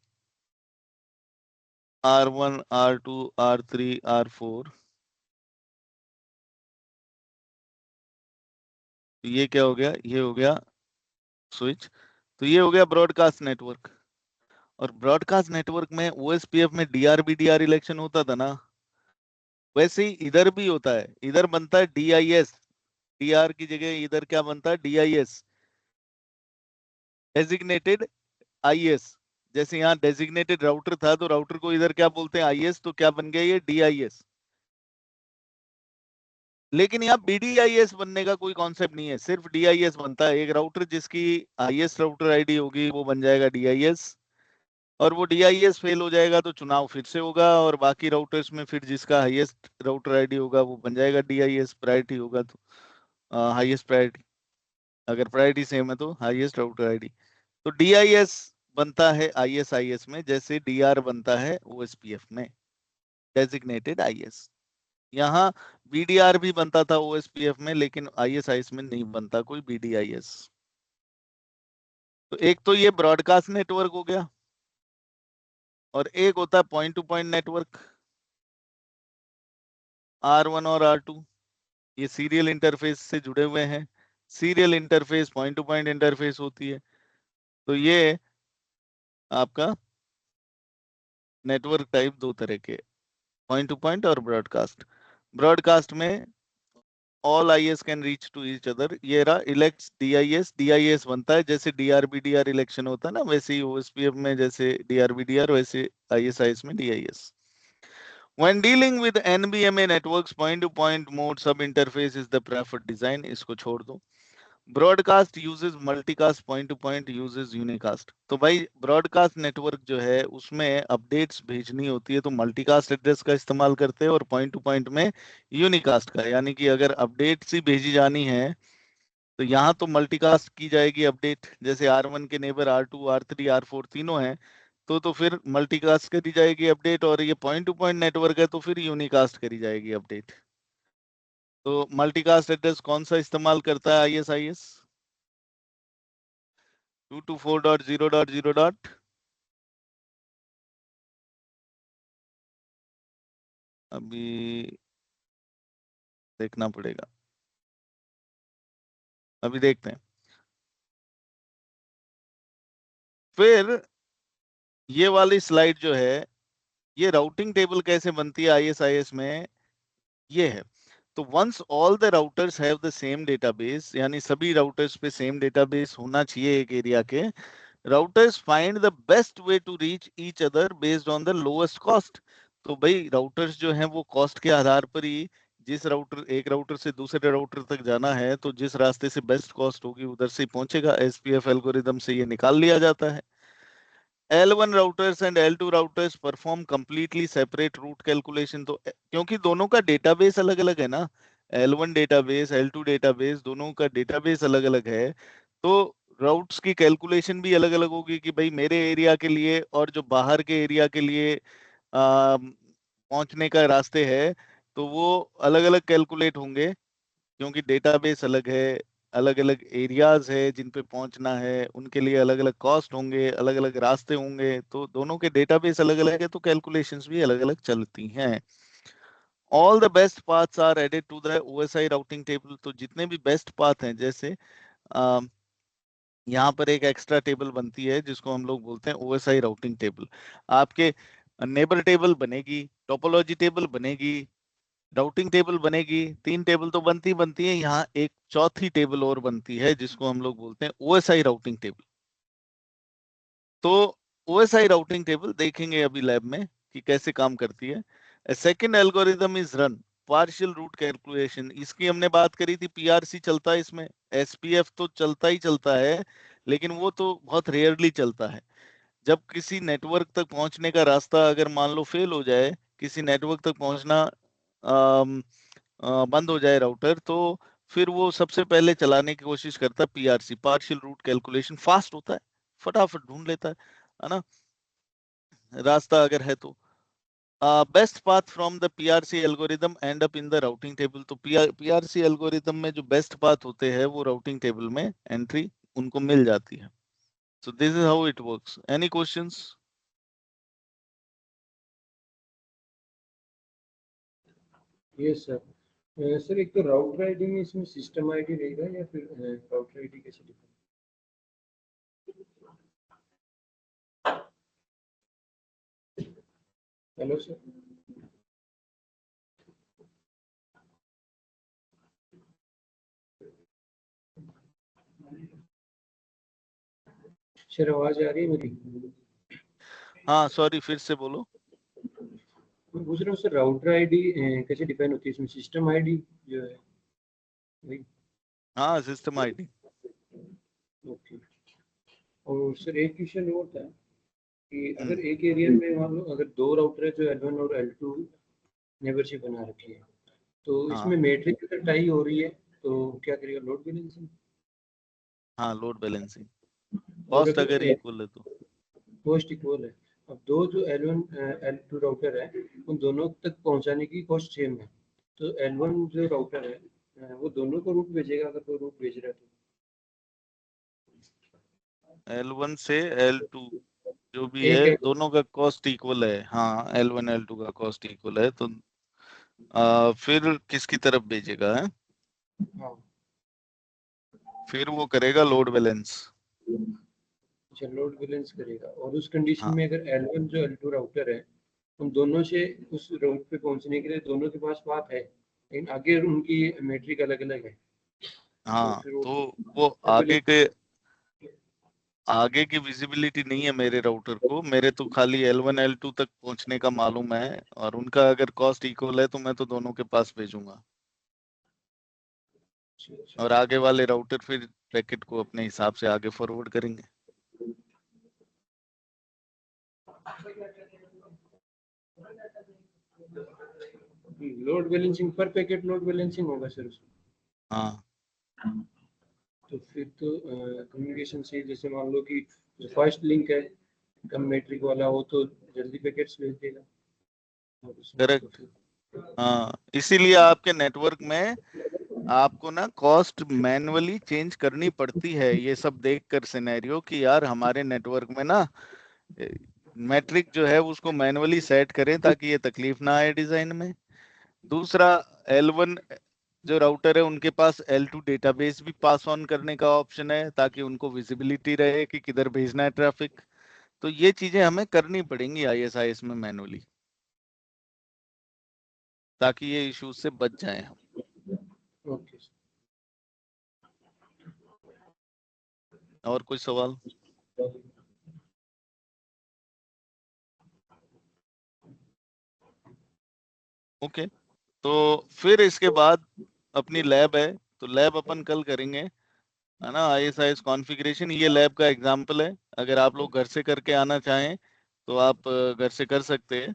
R1 R2 R3 R4, तो ये क्या हो गया, ये हो गया स्विच। तो ये हो गया ब्रॉडकास्ट नेटवर्क। और ब्रॉडकास्ट नेटवर्क में OSPF में DRB-DR इलेक्शन होता था ना, वैसे ही इधर भी होता है। इधर बनता है DIS, DR की जगह इधर क्या बनता है, DIS डेजिग्नेटेड IS। जैसे यहाँ डेजिग्नेटेड राउटर था तो राउटर को इधर क्या बोलते हैं, IS, तो क्या बन गया ये DIS। लेकिन यहाँ BDIS बनने का कोई कॉन्सेप्ट नहीं है, सिर्फ DIS बनता है। एक राउटर जिसकी IS राउटर आईडी होगी वो बन जाएगा DIS, और वो DIS फेल हो जाएगा तो चुनाव फिर से होगा, और बाकी राउटर्स में फिर जिसका हाईएस्ट राउटर आईडी होगा वो बन जाएगा DIS। प्रायोरिटी होगा तो हाईएस्ट प्रायोरिटी, अगर प्रायोरिटी सेम है तो हाईएस्ट राउटर आईडी। तो DIS बनता है IS में, जैसे DR बनता है OSPF में, डेजिग्नेटेड IS। यहाँ BDR भी बनता था OSPF में, लेकिन IS में नहीं बनता कोई BDIS। तो एक तो ये ब्रॉडकास्ट नेटवर्क हो गया, और एक होता है point to point network, R1 और R2। ये सीरियल इंटरफेस से जुड़े हुए हैं। Serial interface point to point interface होती है। तो ये आपका नेटवर्क टाइप 2 तरह के, पॉइंट टू पॉइंट और ब्रॉडकास्ट। ब्रॉडकास्ट में all IS can reach to each other. ये रहा इलेक्ट्स DIS बनता है, जैसे DRB-DR इलेक्शन होता है ना, वैसे ही OSPF में जैसे DRB-DR वैसे IS में DIS। When dealing with NBMA networks, point-to-point mode sub-interface is the preferred design। इसको छोड़ दो। Broadcast uses multicast, point to point uses unicast. तो भाई ब्रॉडकास्ट नेटवर्क जो है उसमें अपडेट्स भेजनी होती है तो मल्टीकास्ट एड्रेस का इस्तेमाल करते हैं, और पॉइंट टू पॉइंट में यूनिकास्ट का। यानी कि अगर अपडेट्स ही भेजी जानी है तो यहाँ तो मल्टीकास्ट की जाएगी अपडेट, जैसे R1 के नेबर R2 R3 R4 तीनों हैं, तो फिर मल्टीकास्ट करी जाएगी अपडेट, और ये पॉइंट टू पॉइंट नेटवर्क है तो फिर यूनिकास्ट करी जाएगी अपडेट। तो मल्टीकास्ट एड्रेस कौन सा इस्तेमाल करता है ISIS? 224.0.0. अभी देखना पड़ेगा, अभी देखते हैं। फिर ये वाली स्लाइड जो है, ये राउटिंग टेबल कैसे बनती है ISIS में, ये है। तो once all the routers have the same database, यानी सभी राउटर्स पे सेम डेटाबेस होना चाहिए एक एरिया के, routers find the best way to reach each other based on the lowest cost. तो भाई राउटर्स जो हैं वो कॉस्ट के आधार पर ही, जिस राउटर, एक राउटर से दूसरे राउटर तक जाना है तो जिस रास्ते से बेस्ट कॉस्ट होगी उधर से ही पहुंचेगा। SPF एल्गोरिदम से ये निकाल लिया जाता है। L1 routers and L2 routers perform completely separate route calculation। तो क्योंकि दोनों का डेटाबेस अलग अलग है ना, L1 डेटाबेस L2 डेटाबेस, दोनों का डेटाबेस अलग अलग है, तो राउट्स की कैलकुलेशन भी अलग अलग होगी कि भाई मेरे एरिया के लिए और जो बाहर के एरिया के लिए पहुंचने का रास्ते है, तो वो अलग अलग कैलकुलेट होंगे, क्योंकि डेटाबेस अलग है, अलग अलग एरियाज है जिन पे पहुंचना है, उनके लिए अलग अलग कॉस्ट होंगे, अलग अलग रास्ते होंगे, तो दोनों के डेटाबेस अलग अलग है तो कैलकुलेशंस भी अलग अलग चलती हैं। All the best paths are added to the OSI routing table. तो जितने भी बेस्ट पाथ हैं, जैसे यहाँ पर एक एक्स्ट्रा टेबल बनती है जिसको हम लोग बोलते हैं OSI राउटिंग टेबल। आपके नेबर टेबल बनेगी, टोपोलॉजी टेबल बनेगी, राउटिंग टेबल बनेगी, 3 टेबल तो बनती है, यहाँ एक चौथी टेबल और बनती है जिसको हम लोग बोलते हैं OSI राउटिंग टेबल। तो OSI राउटिंग टेबल देखेंगे अभी लैब में कि कैसे काम करती है। Second algorithm is run partial route calculation. इसकी हमने बात करी थी, PRC चलता है इसमें, SPF तो चलता ही चलता है, लेकिन वो तो बहुत रेयरली चलता है। जब किसी नेटवर्क तक पहुंचने का रास्ता अगर मान लो फेल हो जाए, किसी नेटवर्क तक पहुंचना बंद हो जाए राउटर, तो फिर वो सबसे पहले चलाने की कोशिश करता है PRC, partial route calculation. Fast होता है, फटाफट ढूंढ लेता है ना, रास्ता अगर है तो। Best path from the PRC algorithm and up in the routing table. तो PRC एल्गोरिदम में जो बेस्ट पाथ होते हैं वो राउटिंग टेबल में एंट्री उनको मिल जाती है। So this is how it works. Any questions? Yes sir. Sir एक तो राउटर आईडी में इसमें सिस्टम आईडी रहेगा या फिर राउटर आईडी कैसे डिफाइन? Hello sir. सर आवाज आ रही है मेरी? हाँ सॉरी, फिर से बोलो। मैं पूछ रहा हूँ सर, राउटर आईडी कैसे डिफाइन होती है इसमें? सिस्टम आईडी जो है वही? हाँ, सिस्टम आईडी। ओके। और सर एक क्वेश्चन और था कि अगर एक एरिया में मान लो अगर दो राउटर है जो L1 और L2 नेबरशिप बना रखी है, तो हाँ इसमें मैट्रिक्स अगर टाई हो रही है तो क्या करेगा? Load balancing? हाँ, लोड बैलेंसिंग, और कॉस्ट अगर अगर इक्वल है तो। कॉस्ट इक्वल है, अब दो जो L1 L2 राउटर है उन दोनों तक पहुंचाने की कॉस्ट सेम है, तो L1 जो राउटर है वो दोनों को रूट भेजेगा अगर वो रूट भेज रहा है तो? L1 से L2 जो भी एक है, है। दोनों का कॉस्ट इक्वल है। हाँ, L1 L2 का कॉस्ट इक्वल है, तो फिर किसकी तरफ भेजेगा है? हाँ। फिर वो करेगा लोड बैलेंस। अच्छा, लोड बैलेंस करेगा। और उस कंडीशन हाँ में अगर L1 जो L2 राउटर है उन दोनों से उस रूट पे पहुंचने के लिए दोनों के पास पाथ है, लेकिन आगे उनकी मैट्रिक अलग अलग है, तो हाँ, फिर वो तो वो लोड आगे बैलेंस। के, आगे की विजिबिलिटी नहीं है मेरे राउटर को, मेरे तो खाली L1 L2 तक पहुंचने का मालूम है, और उनका अगर कॉस्ट इक्वल है तो मैं तो दोनों के पास भेजूंगा, अच्छा अच्छा। और आगे वाले राउटर फिर पैकेट को अपने हिसाब से आगे फॉरवर्ड करेंगे। लोड बैलेंसिंग पर पैकेट लोड बैलेंसिंग होगा सर उसमें? हाँ तो फिर तो कम्युनिकेशन से जैसे मान लो कि जो फर्स्ट लिंक है कम मैट्रिक वाला हो तो जल्दी पैकेट्स भेज देगा। और उसमें तो करेक्ट। फिर हाँ, इसीलिए आपके नेटवर्क में आपको ना कॉस्ट मैन्युअली चेंज करनी पड़ती है, ये सब देखकर सिनेरियो कि यार हमारे नेटवर्क में ना मैट्रिक जो है उसको मैन्युअली सेट करें ताकि ये तकलीफ ना आए डिजाइन में। दूसरा, L1 जो राउटर है उनके पास L2 डेटाबेस भी पास ऑन करने का ऑप्शन है ताकि उनको विजिबिलिटी रहे कि किधर भेजना है ट्रैफिक। तो ये चीजें हमें करनी पड़ेंगी ISIS में मैन्युअली, ताकि ये इश्यूज से बच जाएं हम। ओके। और कोई सवाल? ओके, तो फिर इसके बाद अपनी लैब है, तो लैब अपन कल करेंगे, है ना। ISIS कॉन्फ़िगरेशन, ये लैब का एग्जांपल है। अगर आप लोग घर से करके आना चाहें तो आप घर से कर सकते हैं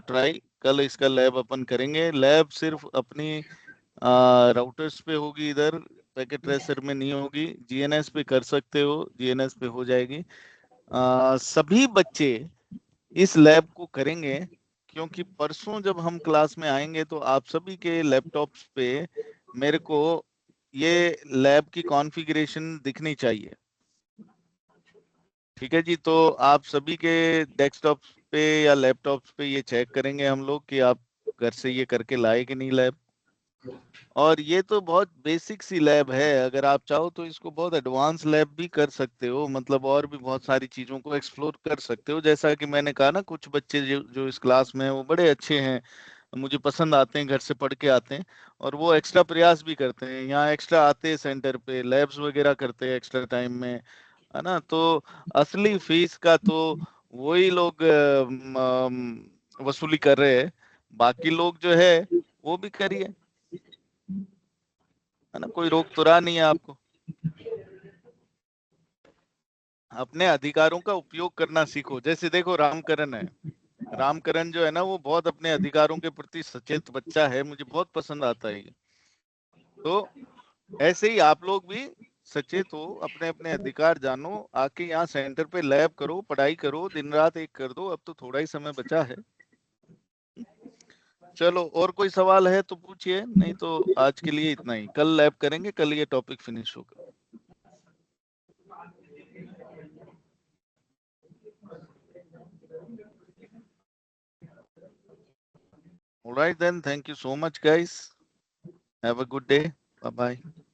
ट्राई। कल इसका लैब अपन करेंगे। लैब सिर्फ अपनी राउटर्स पे होगी, इधर पैकेट ट्रेसर में नहीं होगी। GNS पे कर सकते हो, GNS पे हो जाएगी। सभी बच्चे इस लैब को करेंगे क्योंकि परसों जब हम क्लास में आएंगे तो आप सभी के लैपटॉप्स पे मेरे को ये लैब की कॉन्फ़िगरेशन दिखनी चाहिए। ठीक है जी, तो आप सभी के डेस्कटॉप पे या लैपटॉप्स पे ये चेक करेंगे हम लोग कि आप घर से ये करके लाए कि नहीं लैब। और ये तो बहुत बेसिक सी लैब है, अगर आप चाहो तो इसको बहुत एडवांस लैब भी कर सकते हो, मतलब और भी बहुत सारी चीजों को एक्सप्लोर कर सकते हो। जैसा कि मैंने कहा ना, कुछ बच्चे जो इस क्लास में हैं वो बड़े अच्छे हैं, मुझे पसंद आते हैं, घर से पढ़ के आते हैं और वो एक्स्ट्रा प्रयास भी करते हैं, यहाँ एक्स्ट्रा आते हैं सेंटर पे, लैब्स वगैरह करते हैं एक्स्ट्रा टाइम में, है ना। तो असली फीस का तो वही लोग वसूली कर रहे हैं, बाकी लोग जो है वो भी करिए, है ना। कोई रोक तो रहा नहीं है आपको। अपने अधिकारों का उपयोग करना सीखो। जैसे देखो रामकरण है, रामकरण जो है ना वो बहुत अपने अधिकारों के प्रति सचेत बच्चा है, मुझे बहुत पसंद आता है ये। तो ऐसे ही आप लोग भी सचेत हो, अपने अपने अधिकार जानो, आके यहाँ सेंटर पे लैब करो, पढ़ाई करो, दिन रात एक कर दो। अब तो थोड़ा ही समय बचा है। चलो, और कोई सवाल है तो पूछिए, नहीं तो आज के लिए इतना ही। कल लैब करेंगे, कल ये टॉपिक फिनिश होगा। All right then, thank you so much guys. Have a good day. Bye bye.